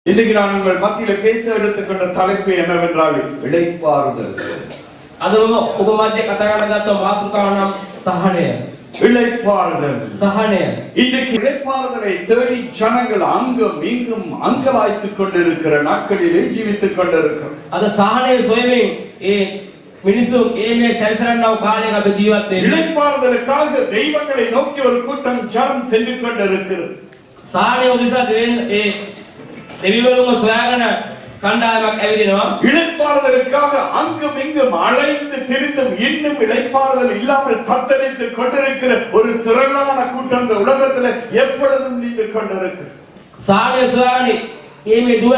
இன்னைக்கு நான் உங்கள் மத்தியில பேச எடுத்துக்கொண்ட தலைப்பு என்னவென்றால் இளைப்பாறுதல். அதுவும் ඔබ මැද කතා කරගත්ත මාතෘකාව නම් සහනය. இளைப்பாறுதல். සහනය. இன்னைக்கு இளைப்பாறுதலை தேடி ஜனங்கள் அங்கும் இங்கும் அங்கலாய்த்துக் கொண்டிருக்கிற நாட்களிலே ஜீவித்துக் கொண்டிருக்கிறோம். අද සහනය සොයමින් ඒ මිනිසුන් මේ සැරිසරන්නව කාලයක අප ජීවත් වෙන්නේ. இளைப்பாறுதலுக்காக தெய்வங்களை நோக்கி ஒரு கூட்டம் ஜனம் சென்று கொண்டிருக்கிறது. සහනය උදෙසා දෙවිවරුන්ව සොයාගෙන කණ්ඩායමක් ඇවිදිනවා. இளைப்பாறுதலுக்காக அங்கும் இங்கும் அலைந்து திரிந்தும் இன்னும் இளைப்பாறுதல் இல்லாமல் தத்தளித்துக் கொண்டிருக்கிற ஒரு திரளான கூட்டம் இந்த உலகத்தில் எப்பொழுதும் நின்று கொண்டிருக்கிறது. සහනය සොයාගෙන මේ දුව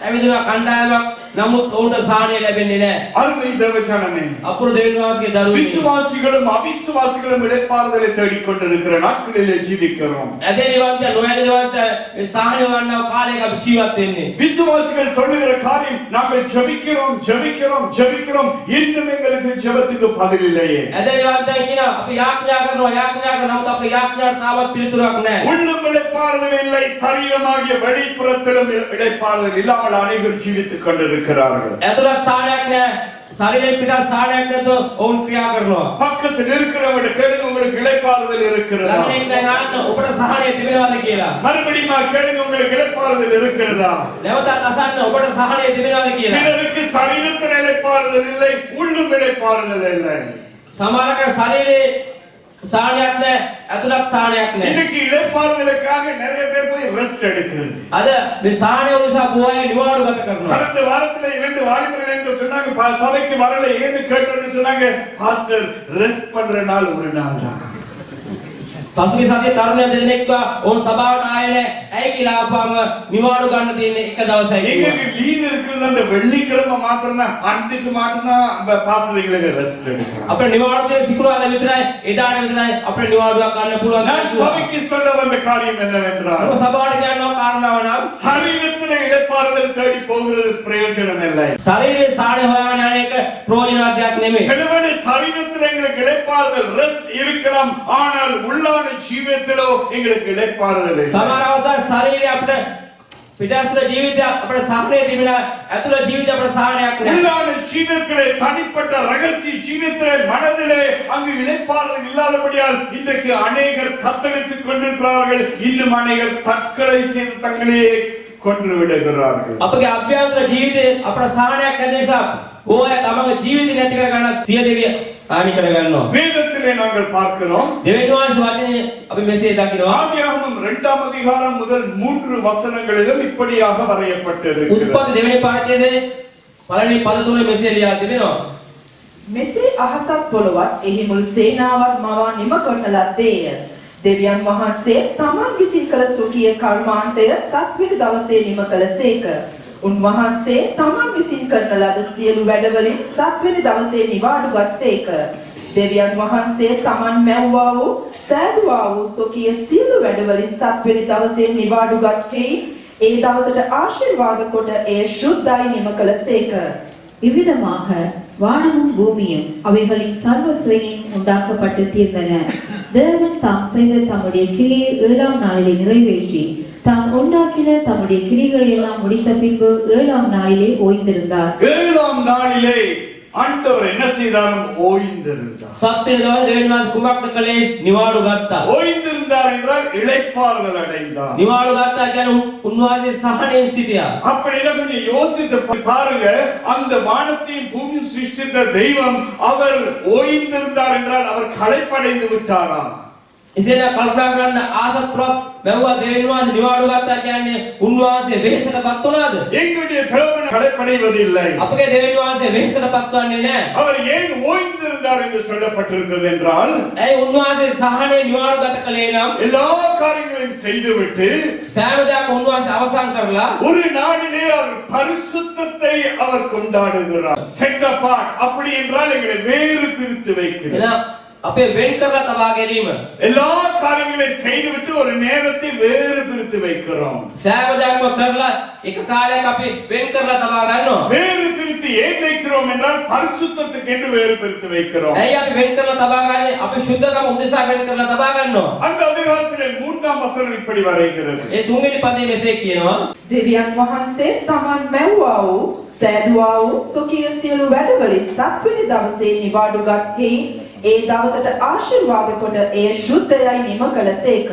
ඇවිදිනවා කණ්ඩායමක්. නමුත් ඔවුන්ට සහනය ලැබෙන්නේ නැහැ. அருமை தேவஜனமே, අපුරු දෙවියන් වහන්සේගේ දරුවෝ விசுவாசிகளும் அவிசுவாசிகளும் இளைப்பாறுதலை தேடிக் கொண்டிருக்கிற நாட்களிலே ஜீவிக்கிறோம். ඇදෙලිවන්ත නොඇදෙලිවන්ත මේ සහනය වන්නව කාලයක අපි ජීවත් වෙන්නේ. விசுவாசிகள் சொல்லுகிற காரியம், நாங்கள் ஜெபிக்கிறோம் ஜெபிக்கிறோம் ஜெபிக்கிறோம், இன்னும் எங்களுக்கு ஜெபத்துக்கு பதில் இல்லையே. ඇදෙලිවන්ත කියන අපි යාඥා කරනවා නමුත් අපේ යාඥාට තාමත් පිළිතුරක් නැහැ. உள்ளும் இளைப்பாறுதல் இல்லை, சரீரமாகிய வெளிப்புறத்திலும் இளைப்பாறுதல் இல்லாமல் அனைவரும் ஜீவித்துக் கொண்டிருக்கிறார்கள். ඇතුළත් සාහනයක් නැහැ. ශරීරයෙන් පිටත් සාහනයක් නැතුව ඔවුන් ක්‍රියා කරනවා. பக்கத்தில் இருக்கிறவங்க கேளுங்க, உங்களுக்கு இளைப்பாறுதல் இருக்கிறதா? ළඟින් දැන් අහන්න ඔබට සහනය තිබෙනවද කියලා. மறுபடியும் கேளுங்க, உங்களுக்கு இளைப்பாறுதல் இருக்கிறதா? නැවතත් අසන්න ඔබට සහනය තිබෙනවද කියලා. சிலருக்கு சரீரத்தில் இளைப்பாறுதல் இல்லை, உள்ளும் இளைப்பாறுதல் இல்லை. සමහරක ශරීරේ සාහනයක් නැහැ, ඇතුළත් සාහනයක් නැහැ. இன்னைக்கு இளைப்பாறுதலுக்காக நிறைய பேர் போய் ரெஸ்ட் எடுக்கிறது. අද මේ සාහනය උදෙසා බොහෝ අය නිවාඩු ගත කරනවා. கடந்த வாரத்துல 2 வாலிபர்கள் என்று சொன்னாங்க, சபைக்கு வரல ஏன்னு கேட்டோன்னு சொன்னாங்க, பாஸ்டர் ரெஸ்ட் பண்ற நாள் ஒரு நாள் தான். පසුගිය සතියේ තරුණයන් දෙදෙනෙක්ව ඔවුන් සභාවට ආයේ නැහැ. ඇයි කියලා අහපුවම නිවාඩු ගන්න තියෙන්නේ එක දවසයි කිව්වා. எங்களுக்கு லீவ் இருக்குது அந்த வெள்ளிக்கிழமை மாத்திரம் தான், அன்றைக்கு மட்டும் தான் பாஸ்டர்களுக்கு ரெஸ்ட் எடுக்கலாம். අපේ නිවාඩු තියෙන සිකුරාදා විතරයි, එදාට විතරයි අපේ නිවාඩුවක් ගන්න පුළුවන්. நான் சபைக்கு சொல்ல வந்த காரியம் என்னவென்றால், ඔබ සභාවට කියනවා කාරණාව නම් சரீரத்தில் இளைப்பாறுதல் தேடி போகிறது பிரயோஜனம் இல்லை. ශරීරයේ සාහනය හොයාගෙන යන එක ප්‍රයෝජනවත් නෙමෙයි. சிலவனை சரீரத்தில் எங்களுக்கு இளைப்பாறுதல் ரெஸ்ட் இருக்கலாம், ஆனால் உள்ளான ஜீவியத்திலோ எங்களுக்கு இளைப்பாறுதல் இல்லை. සමහර අවස්ථා ශරීරය අපිට පිටස්තර ජීවිතය අපිට සාහනය තිබෙන ඇතුළ ජීවිතය අපිට සාහනයක් නැහැ. உள்ளான ஜீவியத்திலே, தனிப்பட்ட ரகசிய ஜீவியத்திலே, மனதிலே அங்கு இளைப்பாறுதல் இல்லாதபடியால் இன்றைக்கு அநேகர் தத்தளித்துக் கொண்டிருக்கிறார்கள். இன்னும் அநேகர் தற்கொலை செய்து தங்களே கொன்று விடுகிறார்கள். අපගේ අභ්‍යන්තර ජීවිතේ අපිට සාහනයක් නැති නිසා ඕය තමගේ ජීවිතය නැති කර ගන්න සිය දෙවිය හානි කර ගන්නවා. வேதத்திலே நாங்கள் பார்க்கிறோம், දෙවියන් වහන්සේ වචනේ අපි මෙසේ දකිනවා. ஆதியாகமம் 2ஆம் அதிகாரம் முதல் 3 வசனங்களிலும் இப்படியாக வரையப்பட்டிருக்கிறது. උත්පත්ති දෙවෙනි පරිච්ඡේදයේ පළවෙනි පද තුන මෙසේ ලියා තිබෙනවා. මෙසේ අහසත් පොළවත් එහි මුළු සේනාවක් මවා නිම කරන ලද්දේය. දෙවියන් වහන්සේ තමන් විසින් කළ සුඛී කර්මාන්තය සත්වෙනි දවසේ නිම කළසේක. උන්වහන්සේ තමන් විසින් කරන ලද සියලු වැඩවලින් සත්වෙනි දවසේ නිවාඩු ගත්සේක. දෙවියන් වහන්සේ තමන් මැව්වා වූ සෑදුවා වූ සුඛී සියලු වැඩවලින් සත්වෙනි දවසේ නිවාඩු ගත් හේයින් ඒ දවසට ආශිර්වාද කොට ඒ සුද්ධයි නිම කළසේක. இவ்விதமாக வானமும் பூமியும் அவைகளின் சர்வ சுவையும் உண்டாக்கப்பட்டு தீர்ந்தன. தேவன் தாம் செய்த தம்முடைய கிரியை 7ஆம் நாளிலே நிறைவேற்றி தாம் உண்டாக்கின தம்முடைய கிரிகளை எல்லாம் முடித்த பின்பு 7ஆம் நாளிலே ஓய்ந்திருந்தார். 7ஆம் நாளிலே ஆண்டவர் என்ன செய்தாலும் ஓய்ந்திருந்தார். සත්වෙනි දවසේ දෙවියන් වහන්සේ කුමක්ද කළේ? නිවාඩු ගත්තා. ஓய்ந்திருந்தார் என்றால் இளைப்பாறுதல் அடைந்தார். නිවාඩු ගත්තා කියන්නේ උන්වහන්සේ සහනයෙන් සිටියා. அப்படின்னா கொஞ்சம் யோசித்து பாருங்க, அந்த வானத்தையும் பூமியும் சிருஷ்டித்த தெய்வம் அவர் ஓய்ந்திருந்தார் என்றால் அவர் களைப்படைந்து விட்டாரா? එසේන කල්පනා කරන්න ආසත්‍රවත් බැවුවා දෙවියන් වහන්සේ නිවාඩු ගත්තා කියන්නේ උන්වහන්සේ වෙහෙසටපත් වුණාද? எங்களுடைய தேவன் களைப்படைவதில்லை. අපගේ දෙවියන් වහන්සේ වෙහෙසටපත් වන්නේ නැහැ. அவர் ஏன் ஓய்ந்திருந்தார் என்று சொல்லப்பட்டிருக்கிறது என்றால், ඇයි උන්වහන්සේ සහනයෙන් නිවාඩු ගත කළේ නම් எல்லா காரியங்களையும் செய்துவிட்டு සෑම දෙයක්ම උන්වහන්සේ අවසන් කරලා ஒரு நாளிலே அவர் பரிசுத்தத்தை அவர் கொண்டாடுகிறார். செட் அபார்ட், அப்படி என்றால் எங்களை வேறு பிரித்து வைக்கிறார். එන අපේ වෙන් කරලා තබා ගැනීම. எல்லா காரியங்களையும் செய்துவிட்டு ஒரு நேரத்தை வேறு பிரித்து வைக்கிறோம். සෑම දෙයක්ම කරලා එක කාලයක් අපි වෙන් කරලා තබා ගන්නවා. வேறு பிரித்து ஏன் வைக்கிறோம் என்றால் பரிசுத்தத்துக்கு என்று வேறு பிரித்து வைக்கிறோம். ඇයි අපි වෙන් කරලා තබා ගන්නේ? අපි සුද්ධකම උදෙසා වෙන් කරලා තබා ගන්නවා. அந்த அதிகாரத்திலே 3ஆம் வசனம் இப்படி வரைகிறது. ඒ තුන්වෙනි පදයේ මෙසේ කියනවා. දෙවියන් වහන්සේ තමන් මැව්වා වූ සෑදුවා වූ සොකිය සියලු වැඩවලින් සත්වෙනි දවසේ නිවාඩුගත් හේයින් ඒ දවසට ආශිර්වාද කොට එය ශුද්ධයයි නිම කළසේක.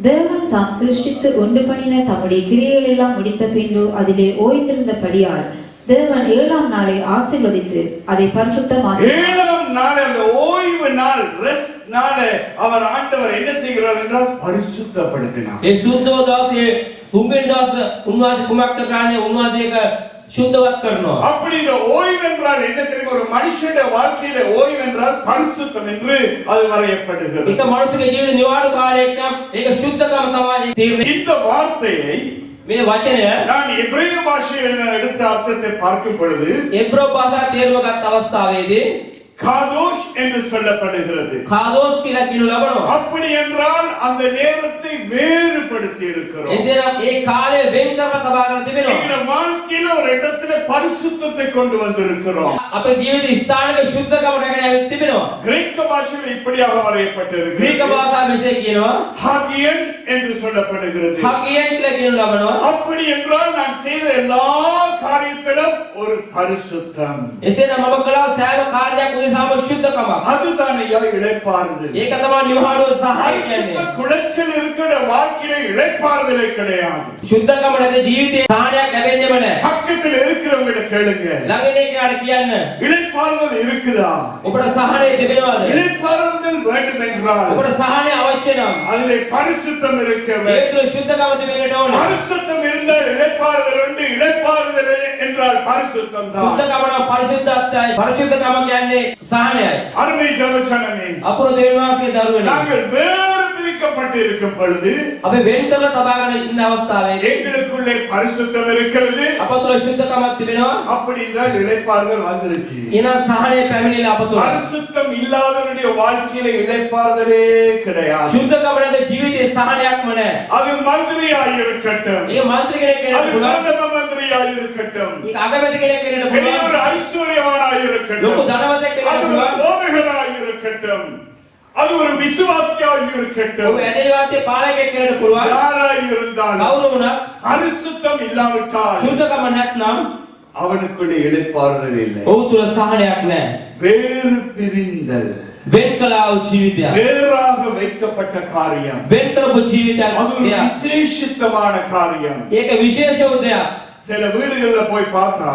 தேவன் தாம் சிருஷ்டித்து உண்டு பண்ணின தம்முடைய கிரியைகள் எல்லாம் முடித்த பின்பு அதிலே ஓய்ந்திருந்தபடியால் தேவன் 7ஆம் நாளை ஆசீர்வதித்து அதை பரிசுத்தமாக்கினார். 7ஆம் நாள் அந்த ஓய்வு நாள் ரெஸ்ட் நாளை அவர் ஆண்டவர் என்ன செய்கிறார் என்றால் பரிசுத்தப்படுத்தினார். ඒ සුද්ධෝ දවසේ තුන්වෙනි දවස උන්වහන්සේ කුමක්ද කරන්නේ? උන්වහන්සේ ඒක සුද්ධවත් කරනවා. அப்படி இந்த ஓய்வு என்றால் என்ன தெரியுமா? ஒரு மனுஷனுடைய வாழ்க்கையில ஓய்வு என்றால் பரிசுத்தம் என்று அது வரையப்படுகிறது. එක මනුස්සගේ ජීවිත නිවාඩු කාලයක් නම් ඒක සුද්ධකම තමයි තීරණය. இந்த வார்த்தையை මේ වචනය நான் எபிரேய பாஷையில் எடுத்த அர்த்தத்தை பார்க்கும் பொழுது එබ්‍රෝ භාෂා තේරුම ගත් අවස්ථාවේදී காதோஷ் என்று சொல்லப்படுகிறது. කාදෝස් කියලා කියනු ලබනවා. அப்படி என்றால் அந்த நேரத்தை வேறுபடுத்தி இருக்கிறோம். එසේනම් ඒ කාලය වෙන් කරලා තබාගෙන තිබෙනවා. எங்கள் வாழ்க்கையில ஒரு இடத்துல பரிசுத்தத்தை கொண்டு வந்திருக்கிறோம். අපේ ජීවිත ස්ථානික සුද්ධකම රැගෙන ඇවිත් තිබෙනවා. கிரேக்க பாஷையில் இப்படியாக ග්‍රීක வரையப்பட்டிருக்கிறது. භාෂාව මෙසේ කියනවා. ஹாகியன் என்று சொல்லப்படுகிறது. හකියන් කියලා කියනු ලබනවා. அப்படி என்றால் நான் செய்த எல்லா காரியத்திலும் ஒரு பரிசுத்தம். එසේනම් මම කළා සෑම කාර්යයක් උදෙසාම සුද්ධකමක්. அதுதான் ஐயா இளைப்பாறுதல். ඒක තමයි නිවහඩුව සහාය කියන්නේ. பரிசுத்த குலைச்சல் இருக்கிற வாழ்க்கையில இளைப்பாறுதலே கிடையாது. සුද්ධකම නැති ජීවිතේ සාහනයක් ලැබෙන්නේම නැහැ. பக்கத்துல இருக்கிறவங்க கேளுங்க, ළඟින් එක්කලා කියන්න. இளைப்பாறுதல் இருக்குதா? ඔබට සහනය තිබෙනවද? இளைப்பாறுதல் வேண்டும் என்றால் ඔබට සහනය අවශ්‍ය නම් அதிலே பரிசுத்தம் இருக்க ඒ வேண்டும். තුළ සුද්ධකම තිබෙන්නට ඕන. பரிசுத்தம் இருந்தால் இளைப்பாறுதல் உண்டு. இளைப்பாறுதல் என்றால் பரிசுத்தம் தான். සුද්ධකම නම් පරිශුද්ධත්වයයි. පරිශුද්ධකම කියන්නේ සහනයයි. அருமை தேவச்சனமே, අපුරු දෙවියන් වහන්සේගේ දරුවනේ. நாங்கள் வேறு பிரிக்கப்பட்டு இருக்கும் பொழுது අපි වෙන් කරලා තබාගෙන ඉන්න අවස්ථාවේදී எங்களுக்குள்ளே பரிசுத்தம் இருக்கிறது. අප තුළ සුද්ධකමක් තිබෙනවා. அப்படி என்றால் இளைப்பாறுதல் வந்துருச்சு. ඊනම් සහනය පැමිණිලා අප තුළ. பரிசுத்தம் இல்லாதவருடைய வாழ்க்கையில இளைப்பாறுதலே கிடையாது. සුද්ධකම නැති ජීවිතේ සහනයක්ම නැහැ. அது மந்திரியாய் இருக்கட்டும், ඒ මන්ත්‍රී කෙනෙක් அது වෙන්න පුළුවන්. பிரதம மந்திரியாய் இருக்கட்டும், ඒක අගමැති කෙනෙක් වෙන්න பெரிய පුළුවන්. ஒரு ஐஸ்வர்யவானாய் ලොකු இருக்கட்டும், ධනවතෙක් වෙන්න அது ஒரு පුළුවන්. போதகராய் இருக்கட்டும், அது ஒரு விசுவாசியாய் இருக்கட்டும், ඔබ ඇදහිලිවාදී පාලකයෙක් වෙන්න පුළුවන්. யாராய் இருந்தாலும் කවුරු වුණත් பரிசுத்தம் இல்லாவிட்டால் සුද්ධකම නැත්නම් அவனுக்குள்ளே இளைப்பாறுதல் இல்லை. ඔහු තුළ සහනයක් නැහැ. வேறு பிரிந்தல், වෙන් කළා වූ ජීවිතයක්. வேறாக வைக்கப்பட்ட காரியம், වෙන් කරපු ජීවිතයක්. அது ஒரு விசேஷித்தமான காரியம். ඒක විශේෂ වූ දෙයක්. சில வீடுகள்ல போய் பார்த்தா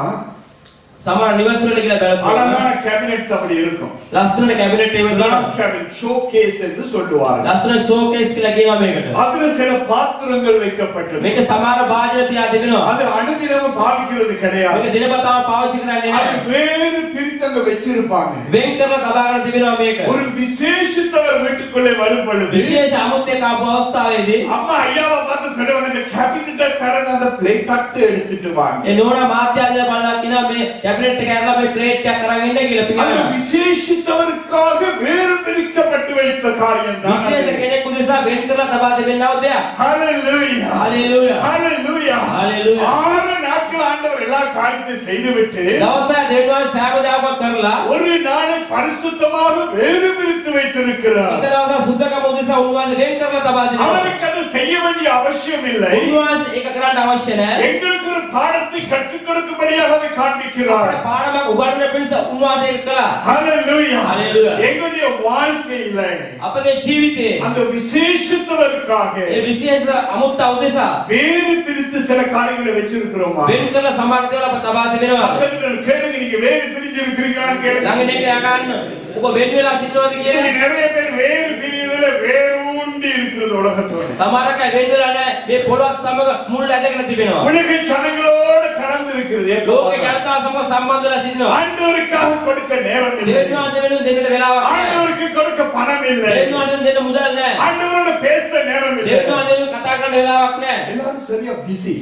සමහර නිවස් වලට කියලා බලපුවා அழகான கேபினெட்ஸ் அப்படி இருக்கும். ලස්සන කැබිනට් එකක් கிளாஸ் තියෙනවා. கேபினெட், ஷோகேஸ் என்று சொல்லுவார்கள். ලස්සන ෂෝකේස් කියලා කියනවා මේකට. அதுல சில பாத்திரங்கள் வைக்கப்பட்டது. මේක සමහර භාජන තියා තිබෙනවා. அது அனுதினமும் பாவிக்கிறது கிடையாது. මේක දිනපතාම පාවිච්චි කරන්නේ அது නැහැ. வேறு பிரித்தங்க வச்சிருப்பாங்க. වෙන් කරලා තබාගෙන තිබෙනවා මේක. ஒரு விசேஷித்தவர் வீட்டுக்குள்ளே வரும் பொழுது විශේෂ අමුත්‍යක ආපු අවස්ථාවේදී அம்மா ஐயாவை பார்த்து சொல்லுவாங்க, இந்த கேபினெட்டை திறந்து அந்த பிளேட் தட்டு எடுத்துட்டு வாங்க. ඒ නෝනා මාත්‍යාජල බලලා කියනවා මේ කැබිනට් එක ඇරලා මේ ප්ලේට් එකක් අරන් ඉන්න කියලා அந்த පිළිගන්නවා. விசேஷித்தவருக்காக வேறு பிரிக்கப்பட்டு வைத்த காரியம் தான். විශේෂ කෙනෙකු නිසා වෙන් කරලා තබා තිබෙනව දෙයක්. ஹalleluya, හalleluya. ஹalleluya, ஹalleluya. 6 நாட்கள் ஆண்டவர் எல்லா காரியத்தையும் செய்துவிட்டு දවසක් දෙවියන් සෑම දායකයක් කරලා ஒரு நாளை பரிசுத்தமாக வேறு பிரித்து வைத்திருக்கிறார். එක දවසක් සුද්ධකම උදෙසා උන්වහන්සේ වෙන් කරලා තබා තිබෙනවා. அவருக்கு அது செய்ய வேண்டிய அவசியம் இல்லை. උන්වහන්සේ ඒක කරන්න අවශ්‍ය නැහැ. எங்களுக்கு ஒரு பாடத்தை கற்றுக் கொடுக்கும்படியாக அதை காண்பிக்கிறார். පාඩමක් උගන්වන්න පිණිස උන්වහන්සේ ඒක කළා. ஹalleluya, ஹalleluya. எங்களுடைய வாழ்க்கையில අපගේ ජීවිතේ அந்த விசேஷித்தவருக்காக ඒ විශේෂ අමුත්ත උදෙසා வேறு பிரித்து சில காரியங்களை வச்சிருக்கிறோமா? වෙන් කරලා සමහර දේවල් අප තබා තිබෙනවා. பக்கத்துல கேளுங்க, நீங்க வேறு பிரிஞ்சு இருக்கிறீங்களான்னு கேளுங்க. ළඟ නෙක යගන්න ඔබ වෙන් වෙලා සිටනවාද කියලා. இன்னைக்கு நிறைய பேர் வேறு பிரியுதுல வேறு ஊண்டி இருக்கிறது உலகத்தோட. සමහරක වෙන් වෙලා නැහැ. මේ පොළොස් සමග මුල් ඇදගෙන තිබෙනවා. உலக ஜனங்களோடு கலந்து இருக்கிறது. ලෝකේ ජනතාව සමග සම්බන්ධ වෙලා සිටිනවා. ஆண்டவருக்காக கொடுக்க நேரம் இல்லை. දෙවියන් වෙනුවෙන් දෙන්නට වෙලාවක් නැහැ. ஆண்டவருக்கு கொடுக்க பணம் இல்லை. දෙවියන් දෙන්න මුදල් නැහැ. ஆண்டவரோட பேச நேரம் இல்லை. දෙවියන් වෙනුවෙන් කතා කරන්න වෙලාවක් නැහැ. எல்லாரும் சரியா பிஸி.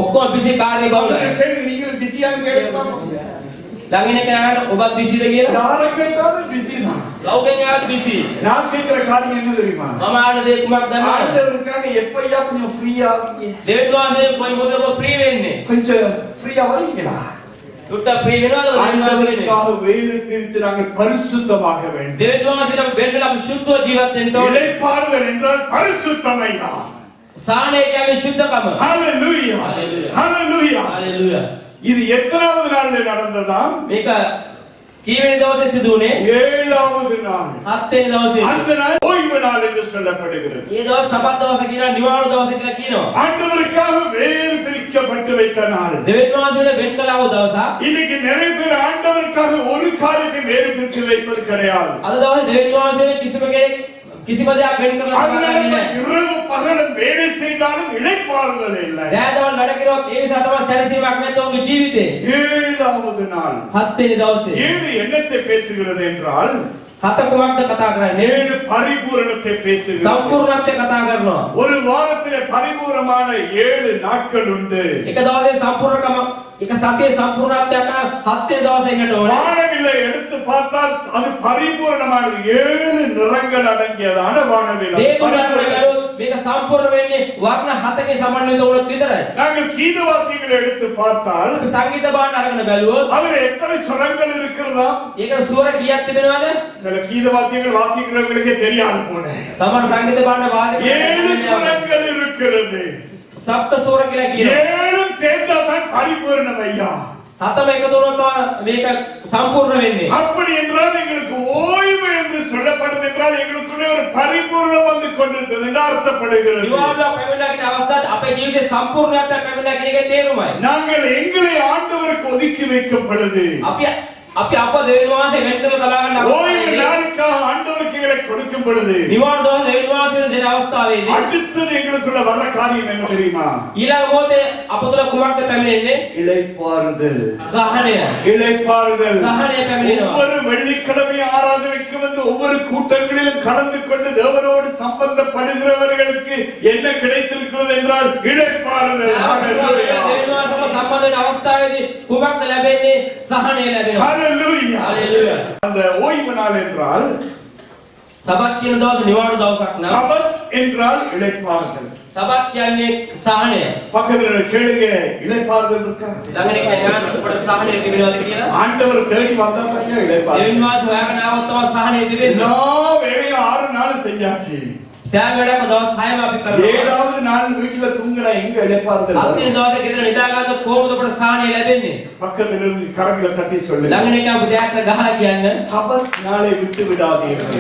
ඔක්කොම බිසි කාර්ය බහුලයි. கேளுங்க, நீங்க பிஸியான்னு கேளுங்க. ළඟින් එක යනකොට ඔබත් බිසිද කියලා? யாரை கேட்டாலும் பிஸி தான். ලෞකිකයාත් විසි. நான் கேட்கிற காரியம் என்ன தெரியுமா? මම ආන දේ කුමක්ද දන්නවද? ஆண்டவருக்காக எப்பையா கொஞ்சம் ஃப்ரீயா දෙවියන් වහන්සේ කොයි මොකද ප්‍රී වෙන්නේ? கொஞ்சம் ஃப்ரீயா வருவீங்களா? සුට්ට ප්‍රී වෙනවද? ஆண்டவருக்காக வேறு பிரித்து நாங்கள் பரிசுத்தமாக வேண்டும். දෙවියන් වහන්සේට වෙන්න අපි සුද්ධව ජීවත් වෙන්න ඕනේ. இளைப்பாறுதல் என்றால் பரிசுத்தமையா. සාහනය කියන්නේ සුද්ධකම. ஹalleluya. ஹalleluya. හalleluya. இது எத்தனாவது நாள்ல நடந்ததாம்? මේක කීවෙනි දවසේ සිදු වුණේ? 7வது நாள். 7 වෙනි දවසේ. அந்த நாள் ஓய்வு நாள் என்று சொல்லப்படுகிறது. ඒ දවස් සබත් දවස කියලා නිවාඩු දවස කියලා කියනවා. ஆண்டவருக்காக வேறு பிரிக்கப்பட்டு வைத்த நாள். දෙවියන් වහන්සේට වෙන් කළා වූ දවසක්. இன்னைக்கு நிறைய பேர் ஆண்டவருக்காக ஒரு காரியத்தை வேறு பிரித்து வைப்பது கிடையாது. අද දවසේ දෙවියන් වහන්සේට කිසිම කෙනෙක් කිසිම දෙයක් වෙන් කරලා அதனால නැහැ. இரவு பகலும் வேலை செய்தாலும் இளைப்பாறுதல் இல்லை. දෑදවල් වැඩ කරුවොත් ඒ නිසා තමයි සැලසීමක් නැත්නම් උන්ගේ ජීවිතේ. 7வது நாள். 7 වෙනි දවසේ. 7 என்னத்தை பேசுகிறது என்றால் 7 කුමක්ද කතා කරන්නේ? 7 பரிபூரணத்தை பேசுகிறது. සම්පූර්ණත්වය කතා කරනවා. ஒரு வாரத்திலே பரிபூரணமான 7 நாட்கள் உண்டு. එක දවසේ සම්පූර්ණකම එක සතියේ සම්පූර්ණත්වයක් 7 වෙනි දවසේ එන්නට ඕනේ. வானவில்லை எடுத்து பார்த்தால் அது பரிபூரணமான 7 நிறங்கள் அடங்கியதான வானவில்லை. මේක සම්පූර්ණ වෙන්නේ වර්ණ 7කින් සමන්විත වුණොත් විතරයි. நாங்கள் கீத வாத்தியங்களை எடுத்து பார்த்தால் අපි සංගීත භාණ්ඩ අරගෙන බැලුවොත් அதுல எத்தனை சுரங்கள் இருக்கிறதா? ඒකට ස්වර කීයක් තිබෙනවද? சில கீத வாத்தியங்கள் வாசிக்கிறவங்களுக்கே தெரியாது போல. සමහර සංගීත භාණ්ඩ වාදනය 7 சுரங்கள் இருக்கிறது. සප්ත ස්වර කියලා කියනවා. 7 சேர்ந்தாதான் பரிபூரணம் ஐயா. 7ම එකතු වුණොත් තමයි මේක සම්පූර්ණ වෙන්නේ. அப்படி என்றால் எங்களுக்கு ஓய்வு என்று சொல்லப்படும் என்றால் எங்களுக்குள்ளே ஒரு பரிபூர்ணம் வந்து கொண்டிருக்கிறது என்று அர்த்தப்படுகிறது. නිවාඩුවක් පැමිණලා කියන අවස්ථාවට අපේ ජීවිතේ සම්පූර්ණත්වයක් පැමිණලා කියන එකේ තේරුමයි. நாங்கள் எங்களை ஆண்டவருக்கு ஒதுக்கி வைக்கும் பொழுது අපි අප දෙවියන් වහන්සේ වෙන් කරලා තබා ගන්න ஓய்வு අවස්ථාවේ நாளுக்காக ஆண்டவருக்கு எங்களை கொடுக்கும் பொழுது නිවාඩු දවස් දෙවියන් වහන්සේට දෙන අවස්ථාවේදී அடுத்தது எங்களுக்குள்ள வர்ற காரியம் என்ன தெரியுமா? ඊළඟ මොහොතේ අප තුළ කුමක්ද පැමිණෙන්නේ? இளைப்பாறுதல். සහනය. இளைப்பாறுதல். සහනය පැමිණෙනවා. ஒவ்வொரு வெள்ளிக்கிழமை ஆராதனைக்கு வந்து ஒவ்வொரு கூட்டங்களிலும் கலந்து கொண்டு தேவனோடு சம்பந்தப்படுகிறவர்களுக்கு என்ன கிடைத்திருக்கிறது என்றால் இளைப்பாறுதல். ஹalleluya. දෙවියන් වහන්සේම සම්බන්ධ වෙන අවස්ථාවේදී කුමක්ද ලැබෙන්නේ? සහනය ලැබෙනවා. ஹalleluya. හalleluya. அந்த ஓய்வு நாள் என்றால் සබත් කියන දවස නිවාඩු දවසක් නම් சபத் என்றால் இளைப்பாறுதல். සබත් කියන්නේ සහනය. பக்கத்துல கேளுங்க, இளைப்பாறுதல் இருக்கா? ළඟට කියනවා අපට සහනය තිබෙනවද කියලා. ஆண்டவர் தேடி வந்தா தான் இளைப்பாறுதல். දෙවියන් වහන්සේ හොයාගෙන ආවොත් තමයි සහනය තිබෙන්නේ. எல்லா வேலையும் 6 நாள் செஞ்சாச்சு. සෑම වෙලාවකම දවස් 6ම අපි කරනවා. 7வது நாள் வீட்டுல தூங்கினா எங்க இளைப்பாறுதல்? හත්වෙනි දවසේ ගෙදර නිදාගත්තොත් කොහොමද අපට සහනය ලැබෙන්නේ? பக்கத்துல இருந்து கரங்களை தட்டி சொல்லுங்க. ළඟට ඉන්න අපේ දෙයක් ගහලා කියන්න. சபத் நாளை விட்டு விடாதீர்கள்.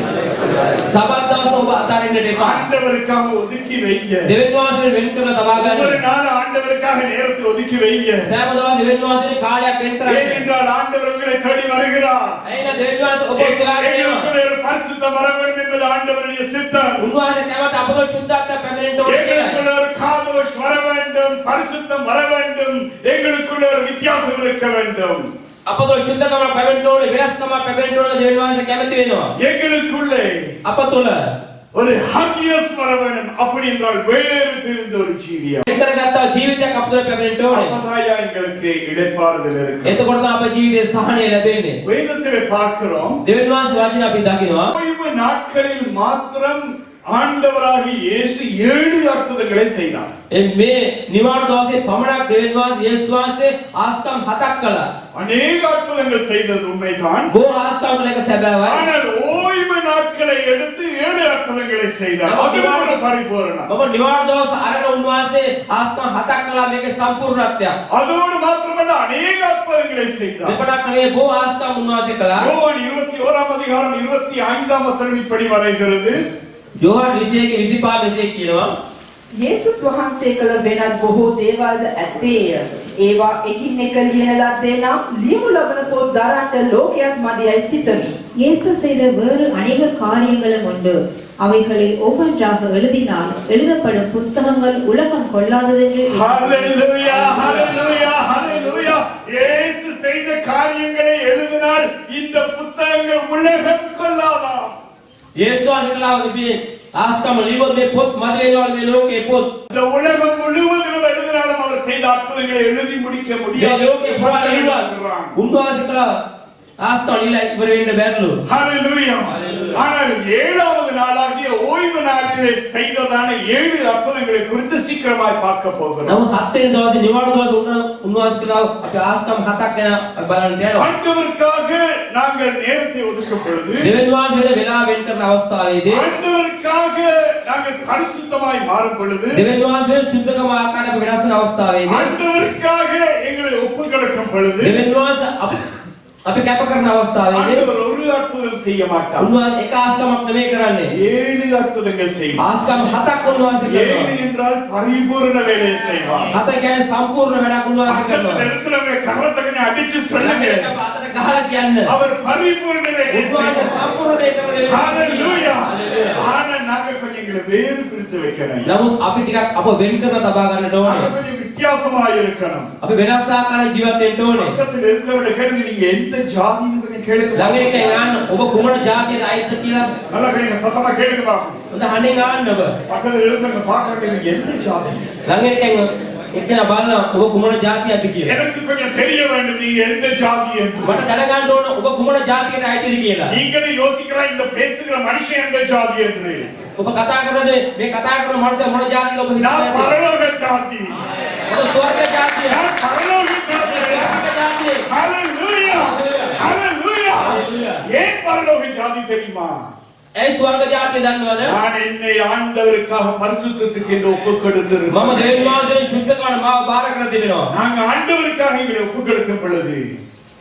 සබත් දවස ඔබ අතාරින්නට එපා. ஆண்டவருக்காக ஒதுக்கி வைங்க. දෙවියන් වහන්සේ වෙන් කරලා තබා ஒவ்வொரு ගන්න. நாள் ஆண்டவருக்காக நேரத்தை ஒதுக்கி வைங்க. සෑම දවස් දෙවියන් වහන්සේට කාලයක් වෙන් කරන්න. ஏனென்றால் ஆண்டவர் உங்களை தேடி வருகிறார். එයින දෙවියන් වහන්සේ ඔබ සොයාගෙන යනවා. எங்களுக்குள்ளே ஒரு பரிசுத்தம் வர வேண்டும் என்பது ஆண்டவருடைய சித்தம். උන්වහන්සේ කැමති අපට සුද්ධත්වයක් පැමිණෙන්න ඕනේ කියලා. எங்களுக்குள்ள ஒரு காதோஷ் வர வேண்டும், பரிசுத்தம் வர வேண்டும், எங்களுக்குள்ள ஒரு வித்தியாசம் இருக்க வேண்டும். අපට සුද්ධකමක් පැමිණෙන්න ඕනේ, වෙනස්කමක් පැමිණෙන්න ඕනේ දෙවියන් වහන්සේ කැමති වෙනවා. எங்களுக்குள்ளே අප තුළ ஒரு ஹாப்பினஸ் வர வேண்டும். அப்படி என்றால் வேறு பிரிந்த ஒரு ஜீவியா එතරගත්තා ජීවිතයක් අපට පැමිණෙන්න ඕනේ. அப்பதாயா எங்களுக்கு இளைப்பாறுதல் இருக்கு. එතකොට තමයි අපේ ජීවිතේ සහනය ලැබෙන්නේ. வேதத்திலே பார்க்கிறோம், දෙවියන් වහන්සේ වචන අපි දකිනවා. ஓய்வு நாட்களில் மாத்திரம் ஆண்டவராகிய இயேசு 7 அற்புதங்களை செய்தார். මේ නිවාඩු දවසේ පමණක් දෙවියන් වහන්සේ යේසුස් වහන්සේ ආස්කම් 7ක් කළා. அநேக அற்புதங்கள் செய்தது உண்மைதான். බොහෝ ආස්කම් වල එක සැබෑවයි. ஆனால் ஓய்வு நாட்களை எடுத்து 7 அற்புதங்களை செய்தார். அது ஒரு பரிபூரணம். ඔබ නිවාඩු දවස අරගෙන උන්වහන්සේ ආස්කම් 7ක් කළා, මේකේ සම්පූර්ණත්වයක්. அதோடு மாத்திரமல்ல அநேக அற்புதங்களை செய்தார். මෙපටක් නෙවෙයි බොහෝ ආස්කම් උන්වහන්සේ කළා. யோவான் 21 அதிகாரம் 25 வசனம் இப்படி வரைகிறது. යෝහන් 21:25 මෙසේ කියනවා. යේසුස් වහන්සේ කළ වෙනත් බොහෝ දේවල්ද ඇත්තේය. ඒවා එකින් එක ලියන ලද්දේ නම් ලියමු ලබන පොත් දරන්නට ලෝකයක් මදියයි සිතමි. இயேசு செய்த வேறு அநேக காரியங்களும் உண்டு. அவைகளில் ஒவ்வொன்றாக எழுதினால் எழுதப்படும் புஸ்தகங்கள் உலகம் கொள்ளாததென்று ஹalleluya ஹalleluya ஹalleluya. இயேசு செய்த காரியங்களை எழுதினால் இந்த புத்தகங்கள் உலகம் கொள்ளாதாம். යේසුස් වහන්සේ කළා මේ ආස්කම් ලියවොත් මේ පොත් මැද වෙනවා මේ ලෝකේ පොත්. இந்த உலகம் முழுவதும் எழுதினாலும் அவர் செய்த அற்புதங்களை எழுதி முடிக்க මේ முடியாது. ලෝකේ පුරා ලියුවා. උන්වහන්සේ කළා ආස්තෝනිලා ඉවර වෙන්න බැරිලු. ஹalleluya. ஆனால் ஏழாவது நாளாகிய ஓய்வு நாளிலே செய்ததான 7 அற்புதங்களை குறித்து சீக்கிரமாய் பார்க்க போகிறோம். නමුත් 7 වෙනි දවසේ නිවාඩු දවසේ උන්වහන්සේ කියලා අපි ආස්තම් 7ක් ගැන බලන්න යනවා. ஆண்டவருக்காக நாங்கள் நேரத்தை ஒதுக்கும் பொழுது දෙවියන් වහන්සේ වෙලා වෙන් කරන අවස්ථාවේදී ஆண்டவருக்காக நாங்கள் பரிசுத்தமாய் மாறும் பொழுது දෙවියන් වහන්සේ සුද්ධකම ආකාරයට අපි වෙනස් වෙන අවස්ථාවේදී ஆண்டவருக்காக எங்களை ஒப்புக்கொடுக்கும் பொழுது දෙවියන් වහන්සේ අපි කැප කරන අවස්ථාවේදී ஆண்டவர் ஒரு அற்புதம் செய்ய மாட்டார். උන්වහන්සේ එක ආස්තමක් නෙමෙයි කරන්නේ. 7 அற்புதங்கள் செய்வார். ආස්තම් 7ක් උන්වහන්සේ කරනවා. 7 என்றால் பரிபூரண வேலை செய்வார். 7 කියන්නේ සම්පූර්ණ වැඩක් උන්වහන්සේ பக்கத்துல කරනවා. இருக்கிறவங்க கரத்தகனை அடிச்சு சொல்லுங்க, අතට ගහලා කියන්න. அவர் பரிபூரண வேலை උන්වහන්සේ செய்வார். සම්පූර්ණ දේ කරනවා. ஹalleluya. ஆனா நாங்க கொஞ்சம் எங்களை வேறு பிரித்து வைக்கணும். නමුත් අපි ටිකක් අප වෙන් කරලා තබා ගන්නට நாங்க ඕනේ. கொஞ்சம் வித்தியாசமாய் இருக்கணும். අපි වෙනස් ආකාරයෙන් ජීවත් වෙන්න ඕනේ. பக்கத்துல இருக்கிறவங்க கேளுங்க, நீங்க எந்த ஜாதின்னு கொஞ்சம் கேளுங்க. ළඟට යන්න ඔබ කුමන ජාතියද අයිතිද කියලා நல்லா கேளுங்க, சத்தமா கேளுங்க பாப்போம். හොඳ හඬින් අහන්න ඔබ. பக்கத்துல இருக்கிறவங்க பாக்குறாங்க, நீங்க எந்த ஜாதி? ළඟට එක්කෙනා බලනවා ඔබ කුමන ජාතියක්ද කියලා. எனக்கு கொஞ்சம் தெரிய வேண்டும் நீங்க எந்த ஜாதி என்று. මට දැනගන්න ඕන ඔබ කුමන ජාතියකට අයිතිද කියලා. நீங்களே யோசிக்கிறா இந்த பேசுகிற மனுஷன் எந்த ஜாதி என்று. ඔබ කතා කරනද මේ කතා කරන මනුස්සයා මොන ජාතියද ඔබ நான் හිතන්නේ? பரலோக ஜாதி. ඔබ ස්වර්ග ජාතිය. நான் பரலோக ஜாதி. ස්වර්ග ජාතිය. ஹalleluya. ஹalleluya. ஏன் பரலோக ஜாதி தெரியுமா? ඒ ස්වර්ග ජාතිය දන්නවද? நான் என்னை ஆண்டவருக்காக பரிசுத்தத்துக்கு என்று ஒப்புக் கொடுத்திருக்கிறேன். මම දෙවියන් වහන්සේ ශුද්ධ කරන මාව බාර කර තිබෙනවා. நாங்க ஆண்டவருக்காக எங்களை ஒப்புக் கொடுக்கும் பொழுது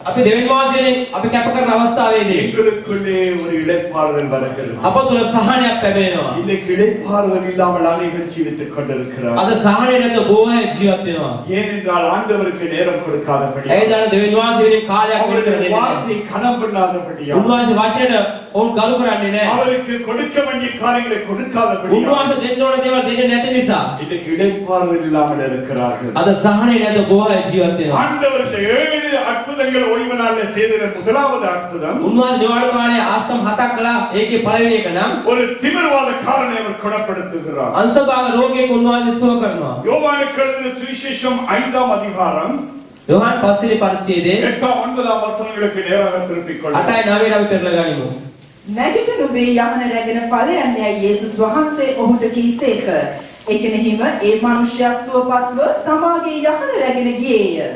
අපි දෙවියන් වහන්සේගෙන් අපි කැප කරන අවස්ථාවේදී எங்களுக்குள்ளே ஒரு இளைப்பாறுதல் வருகிறது. අප තුල සහනයක් ලැබෙනවා. இன்னைக்கு இளைப்பாறுதல் இல்லாமல் அநேகர் ஜீவித்துக் கொண்டிருக்கிறார். අද සහනය නැත බොහෝ ජීවත් වෙනවා. ஏனென்றால் ஆண்டவருக்கு நேரம் கொடுக்காதபடி, ඒ දාන දෙවියන් වහන්සේගෙන් කාලයක් වෙන කර அவருடைய දෙන්නේ නැහැ. வார்த்தை கனம் பண்ணாதபடியா, උන්වහන්සේ වචනයට ඔවුන් ගරු කරන්නේ නැහැ. அவருக்கு கொடுக்க வேண்டிய காரியங்களை கொடுக்காதபடி උන්වහන්සේ දෙන්න ඕන දේවල් දෙන්නේ නැති නිසා இன்னைக்கு இளைப்பாறுதல் இல்லாமல் இருக்கிறார்கள். අද සහනය නැත බොහෝ ජීවත් වෙනවා. ஆண்டவருடைய 7 அற்புதங்கள் ஓய்வு நாளில் செய்த முதலாவது அற்புதம், උන්වහන්සේ නිවාඩු කාලේ ආස්තම් 7ක් කළා. ඒකේ පළවෙනි එක නම් ஒரு திமிர்வாதக்காரனை அவர் குணப்படுத்துகிறார். අංශභාග රෝගියෙක් උන්වහන්සේ සුව කරනවා. யோவானுக்கு எழுதின சுவிசேஷம் 5ஆம் அதிகாரம் යෝහන් 5 වෙනි පරිච්ඡේදයේ 8 9 වசனங்களுக்கு நேராக திருப்பிக் கொள்ளுங்கள். 8යි 9යි අපි පෙරලා ගනිමු. නැගිට නුඹේ යහන රැගෙන ඵල යන්නයි යේසුස් වහන්සේ ඔහුට කීසේක. එකෙනෙහිම ඒ මනුෂ්‍යයා සුවපත්ව තමාගේ යහන රැගෙන ගියේය.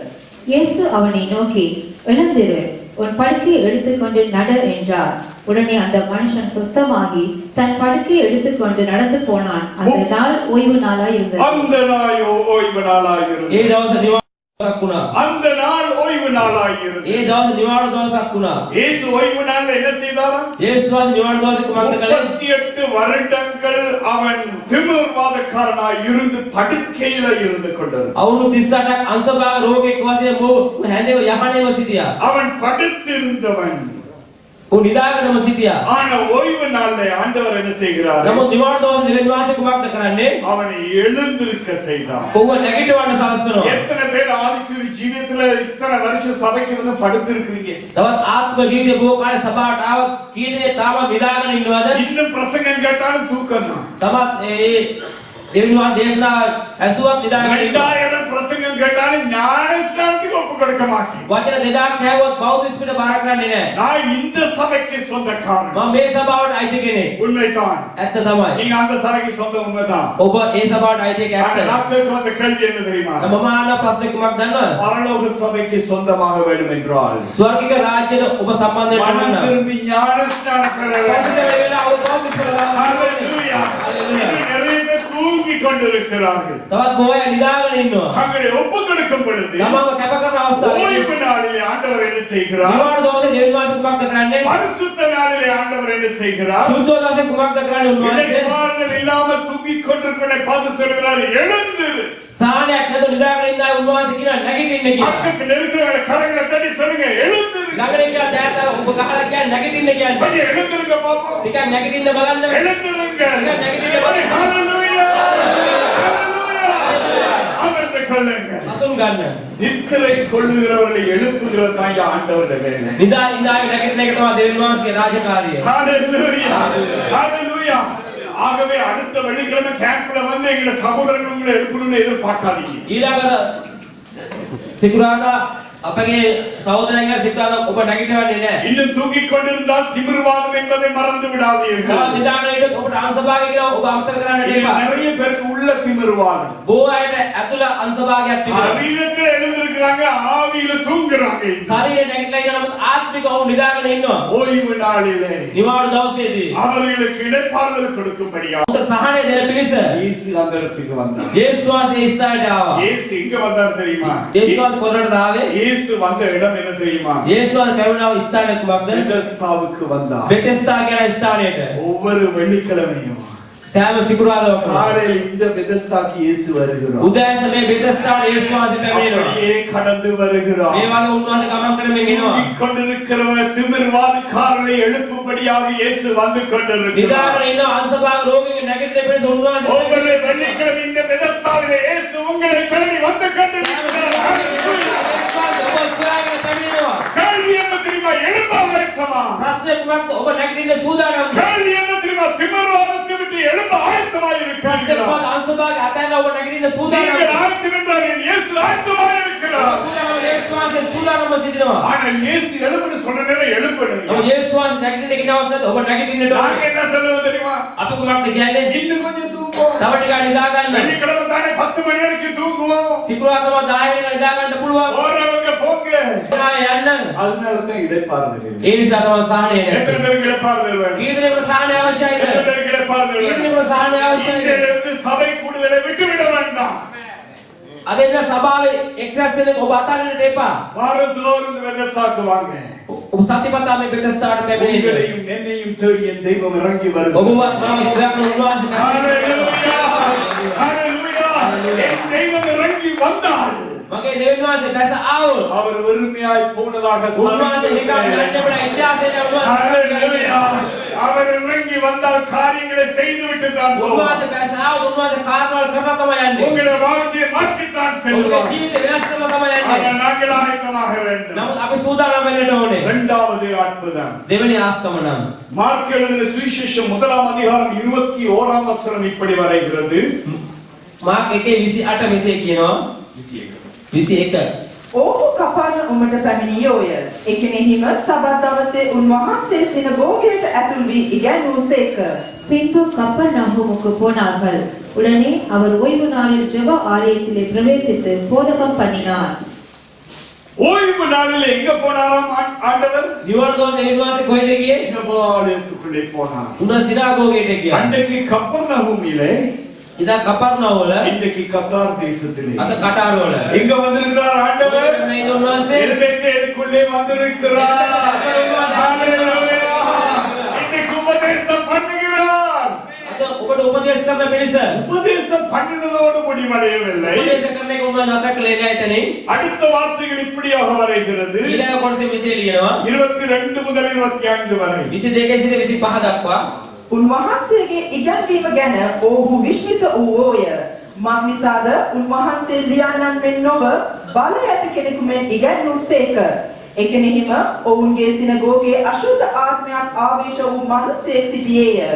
இயேசு அவனை நோக்கி, எழுந்திரு, உன் படுக்கையை எடுத்துக்கொண்டு நட என்றார். உடனே அந்த மனுஷன் சுஸ்தமாகி தன் படுக்கையை எடுத்துக்கொண்டு நடந்து போனான். அந்த நாள் ஓய்வு நாளாய் இருந்தது. அந்த நாள் ஓய்வு நாளாயிருந்தது. ඒ දවස නිවාඩු දවසක් වුණා. அந்த நாள் ஓய்வு நாளாயிருந்தது. ඒ දවස නිවාඩු දවසක් වුණා. இயேசு ஓய்வு நாள்ல என்ன செய்தாராம்? යේසුස් වහන්සේ නිවාඩු දවසේ කුමක්ද කළේ? 38 வருடங்கள் அவன் திமிர்வாதக்காரனாய் இருந்து படுக்கையில இருந்து கொண்டிருந்தான். අවුරුදු 38ක් අංශභාග රෝගියෙක් වශයෙන් මොහු හැදෙව යහනේම සිටියා. அவன் படுத்திருந்தவன். ඔහු නිදාගෙනම සිටියා. ஆனா ஓய்வு நாள்ல ஆண்டவர் என்ன செய்கிறார்? නමුත් නිවාඩු දවසේ දෙවියන් වහන්සේ කුමක්ද කරන්නේ? அவனை எழுந்திருக்க செய்தார். ඔහුව නැගිටවන්න සලස්වනවා. எத்தனை பேர் ஆதிக்குரிய ஜீவியத்துல இத்தனை வருஷம் சபைக்கு வந்து படுத்திருக்கிறீங்க? තවත් ආත්ම ජීවිතේ බොහෝ කාලේ සභාවට ආවත් කී දෙනෙක් තාම නිදාගෙන ඉන්නවද? இன்னும் பிரசங்கம் கேட்டாலும் தூக்கம் தான். තවත් ඒ දෙවියන් වහන්සේ දේශනා ඇසුවත් නිදාගෙන ඉන්නවා. 2000 பிரசங்கம் கேட்டாலும் ஞானஸ்நானத்துக்கு ஒப்பு கொடுக்க மாட்டேன். වචන 2000ක් හැවුවත් බෞද්ධ ස්පිට බාර කරන්නේ නැහැ. நான் இந்த சபைக்கு சொந்தக்காரன். මම මේ සභාවට අයිති කෙනෙක්. உண்மைதான். ඇත්ත තමයි. நீங்க அந்த சபைக்கு சொந்த உண்மைதான். ඔබ ඒ සභාවට අයිති එක ஆனா ඇත්ත. நாட்களுக்கு வந்த கேள்வி என்ன தெரியுமா? මම අහන ප්‍රශ්නේ කුමක්ද දන්නවද? பரலோக சபைக்கு சொந்தமாக வேண்டும் என்றால் ස්වර්ගික රාජ්‍යයට ඔබ සම්බන්ධ වෙන්න மனம் ඕන. திரும்பி ஞானஸ்நானம் பெற வேண்டும். පස්සේ වෙලා ඔබ බෞද්ධ ස්පිට ஹalleluya. இன்னும் நிறைய பேர் தூங்கிக் கொண்டிருக்கிறார்கள். තවත් බොහෝ අය නිදාගෙන ඉන්නවා. தங்களை ஒப்பு கொடுக்கும் பொழுது තමම කැප කරන අවස්ථාවේ ஓய்வு நாளிலே ஆண்டவர் என்ன செய்கிறார்? නිවාඩු දවසේ දෙවියන් වහන්සේ කුමක්ද කරන්නේ? பரிசுத்த நாளிலே ஆண்டவர் என்ன செய்கிறார்? සුද්ධ දවසේ කුමක්ද කරන්නේ උන්වහන්සේ? இளைப்பாறுதல் இல்லாமல் தூங்கிக் கொண்டிருக்கிறவனை பார்த்து சொல்கிறார், எழுந்திரு. සාහනයක් නැතුව නිදාගෙන ඉන්න අය උන්වහන්සේ කියනවා නැගිටින්න කියලා. பக்கத்தில் இருக்கிறவனை கரங்களை தட்டி சொல்லுங்க, எழுந்திரு. ළඟට ඉන්න දැයට ඔබ ගහලා කියන්නේ නැගිටින්න කියන්නේ. கொஞ்சம் எழுந்திருங்க பாப்போம். ටිකක් නැගිටින්න බලන්න. எழுந்திருங்க. නැගිටින්න බලන්න. ஹalleluya. ஹalleluya. அமர்ந்து கொள்ளுங்க. අසුන් ගන්න. நித்திரை கொள்ளுகிறவர்களை எழுப்புகிறது தான் ஆண்டவருடைய வேலை. නිදා ඉන්න අය නැගිටින එක තමයි දෙවියන් වහන්සේගේ රාජකාරිය. ஹalleluya. ஹalleluya. ஆகவே அடுத்த வெள்ளிக்கிழமை கேம்ப்ல வந்து எங்க சகோதரர்கள் உங்களை எழுப்பணும்னு எதிர்பார்க்காதீங்க. ඊළඟ සිකුරාදා අපගේ සහෝදරයන්ගේ සිතාද ඔබ නැගිටවන්නේ නැහැ. இன்னும் தூங்கிக் கொண்டிருந்தால் திமிர்வாதம் என்பதை மறந்து விடாதீர்கள். තව නිදාගෙන හිටියොත් ඔබට අංශභාගය කියලා ඔබ අමතක කරන්නට இங்க එපා. நிறைய பேருக்கு உள்ள திமிர்வாதம். බොහෝ අයට ඇතුළ අංශභාගයක් තිබෙනවා. சரீரத்துல எழுந்திருக்கிறாங்க, ஆவியில தூங்குறாங்க. ශරීරය නැගිටලා ඉන්න නමුත් ආත්මික ඔවුන් නිදාගෙන ඉන්නවා. ஓய்வு நாளிலே නිවාඩු දවසේදී அவர்களுக்கு இடைப்பாறுதல் கொடுக்கும்படியா ඔවුන්ට සහනය දෙන පිණිස இயேசு அந்த இடத்துக்கு வந்தார். යේසුස් වහන්සේ ස්ථානයට ආවා. இயேசு எங்க வந்தார் தெரியுமா? යේසුස් වහන්සේ කොතනටද ආවේ? இயேசு வந்த இடம் என்ன தெரியுமா? යේසුස් වහන්සේ පැවිණාව ස්ථානය කුමක්ද? பெதஸ்தாவுக்கு வந்தார். බෙතෙස්දා කියන ස්ථානයට. ஒவ்வொரு வெள்ளிக்கிழமையும் සෑම සිකුරාදාවකම காலையில் இந்த பெதஸ்தாக்கு இயேசு வருகிறார். උදෑසන මේ බෙතෙස්දාට යේසුස් වහන්සේ පැමිණෙනවා. அப்படியே கடந்து வருகிறார். මේ වගේ උන්වහන්සේ ගමන් කරමින් එනවා. தூங்கிக் கொண்டிருக்கிறவர் திமிர்வாதக்காரரை எழுப்பும்படியாக இயேசு வந்து கொண்டிருக்கிறார். නිදාගෙන ඉන්න අංශභාග රෝගීන් නැගිටින පිණිස උන්වහන්සේ ஒவ்வொரு வெள்ளிக்கிழமை இந்த பெதஸ்தாவிலே இயேசு உங்களை தேடி வந்து கொண்டிருக்கிறார். கேள்வி என்ன தெரியுமா? எழும்ப ஆயத்தமா? ප්‍රශ්නේ කුමක්ද? ඔබ නැගිටින්න සූදානම්ද? கேள்வி என்ன தெரியுமா? திமிர்வாதத்தை விட்டு எழும்ப ஆயத்தமாய் ප්‍රශ්නේ இருக்கிறீர்களா? කුමක්ද? අංශභාග අතහැරලා ඔබ නැගිටින්න நீங்கள் සූදානම්ද? ஆயத்தம் என்றால் இயேசு ஆயத்தமாய் இருக்கிறார். සූදානම් යේසුස් වහන්සේ සූදානම්ව සිටිනවා. ஆனால் இயேசு எழும்புன்னு சொன்ன நேரம் எழும்பணும். ඔබ යේසුස් වහන්සේ නැගිටින්න කියන අවස්ථාවේ ඔබ නැගිටින්නට நாங்க ඕනේ. என்ன சொல்லுவோம் தெரியுமா? අපි කුමක්ද කියන්නේ? இன்னும் கொஞ்சம் தூங்குவோம். තව ටිකක් නිදා ගන්න. வெள்ளிக்கிழமை தானே 10 மணி வரைக்கும் தூங்குவோம். සිකුරාදා 10 වෙනිදා නිදා ගන්න පුළුවන්. போறவங்க போங்க. ආයෙ යන්න. அதனால தான் இடைப்பாறுதல் இல்லை. ඒ නිසා තමයි සාහනය எத்தனை නැහැ. பேருக்கு இடைப்பாறுதல் வேணும்? කීදෙනෙකුට සාහනය අවශ්‍යයිද? எத்தனை பேருக்கு இடைப்பாறுதல் வேணும்? කීදෙනෙකුට සාහනය අවශ්‍යයිද? இங்கிருந்து சபை கூடுதலை விட்டுவிட வேண்டாம். අද ඉන්න සභාවේ එක්රැස් වෙන ඔබ අතාරින්නට එපා. வாரந்தோறும் இந்த வெதசாக்கு வாங்க. ඔබ සතිපතා මේ බෙතස්දාට පැමිණෙන්න. உங்களையும் என்னையும் தேடி என் தெய்வம் இறங்கி வருது. ඔබව මම ඉස්සරහට උන්වහන්සේ ஹalleluya. ஹalleluya. என் தெய்வம் இறங்கி வந்தார். මගේ දෙවියන් වහන්සේ දැස ආවෝ. அவர் வெறுமையாய் போனதாக උන්වහන්සේ නිකන් යන්න බෑ ඉතිහාසයේ උන්වහන්සේ. ஹalleluya. அவர் இறங்கி வந்தால் காரியங்களை செய்துவிட்டு தான் போவார். උන්වහන්සේ දැස ආවෝ උන්වහන්සේ කාර්යවල කරලා තමයි යන්නේ. உங்களுடைய வாழ்க்கையை மாற்றித்தான் ඔබේ செல்வார். ජීවිතය වෙනස් කරලා තමයි යන්නේ. ஆனால் நாங்கள் ஆயத்தமாக வேண்டும். නමුත් අපි සූදානම් වෙන්නට ඕනේ. இரண்டாவது அற்புதம். දෙවෙනි ආස්තමනම් மார்க் எழுதின சுவிசேஷம் 1ஆம் அதிகாரம் 21ஆம் வசனம் இப்படி வரைகிறது. මාක් 1:28 මෙසේ කියනවා. 21 ඔහු කපර්නහුමට පැමිණියෝය. එකිනෙහිම සබත් දවසේ උන්වහන්සේ සිනගෝගයට ඇතුල් වී ඉගැන්වූසේක. பின்பு கப்பர்நகூமுக்கு போனார்கள். உடனே அவர் ஓய்வு நாளில் ஜெப ஆலயத்திலே பிரவேசித்து போதகம் பண்ணினார். ஓய்வு நாளில் எங்க போனாராம் ஆண்டவர்? නිවන දවසේ නිවාසේ කොහෙද ගියේ? சினபாலயத்துக்குள்ளே போனார். උන්ව සිනාගෝගයට ගියා. அன்றைக்கு கப்பர்நகூமிலே, ඉතින් කපර්නහුවල இன்றைக்கு கத்தார் தேசத்திலே අත කටාරවල எங்க வந்திருக்கிறார் ஆண்டவர்? මේ උන්වහන්සේ எருமைக்குள்ளே வந்திருக்கிறார். ஹalleluya. இன்னைக்கு உபதேசம் பண்ணுகிறார். අද ඔබට උපදේශ කරන පිණිස உபதேசம் பண்ணினதோடு முடிவடையவில்லை. උපදේශ කරන එක උන්ව නැතර කළේ නැහැ එතනින්. அடுத்த வார்த்தைகள் இப்படியாக வரைகிறது. ඊළඟ කොටසේ මෙසේ ලියනවා 22 முதல் 25 வரை. 22 සිට 25 දක්වා උන්වහන්සේගේ ඉගැන්වීම ගැන ඔහු විශ්මිත වූෝය. මක්නිසාද උන්වහන්සේ ලියන්නන් මෙන් නොව බල ඇති කෙනෙකු මෙන් ඉගැන්වූසේක. එකෙනෙහිම ඔවුන්ගේ සිනගෝගේ අශුද්ධ ආත්මයක් ආවේශ වූ මිනිසෙක් සිටියේය.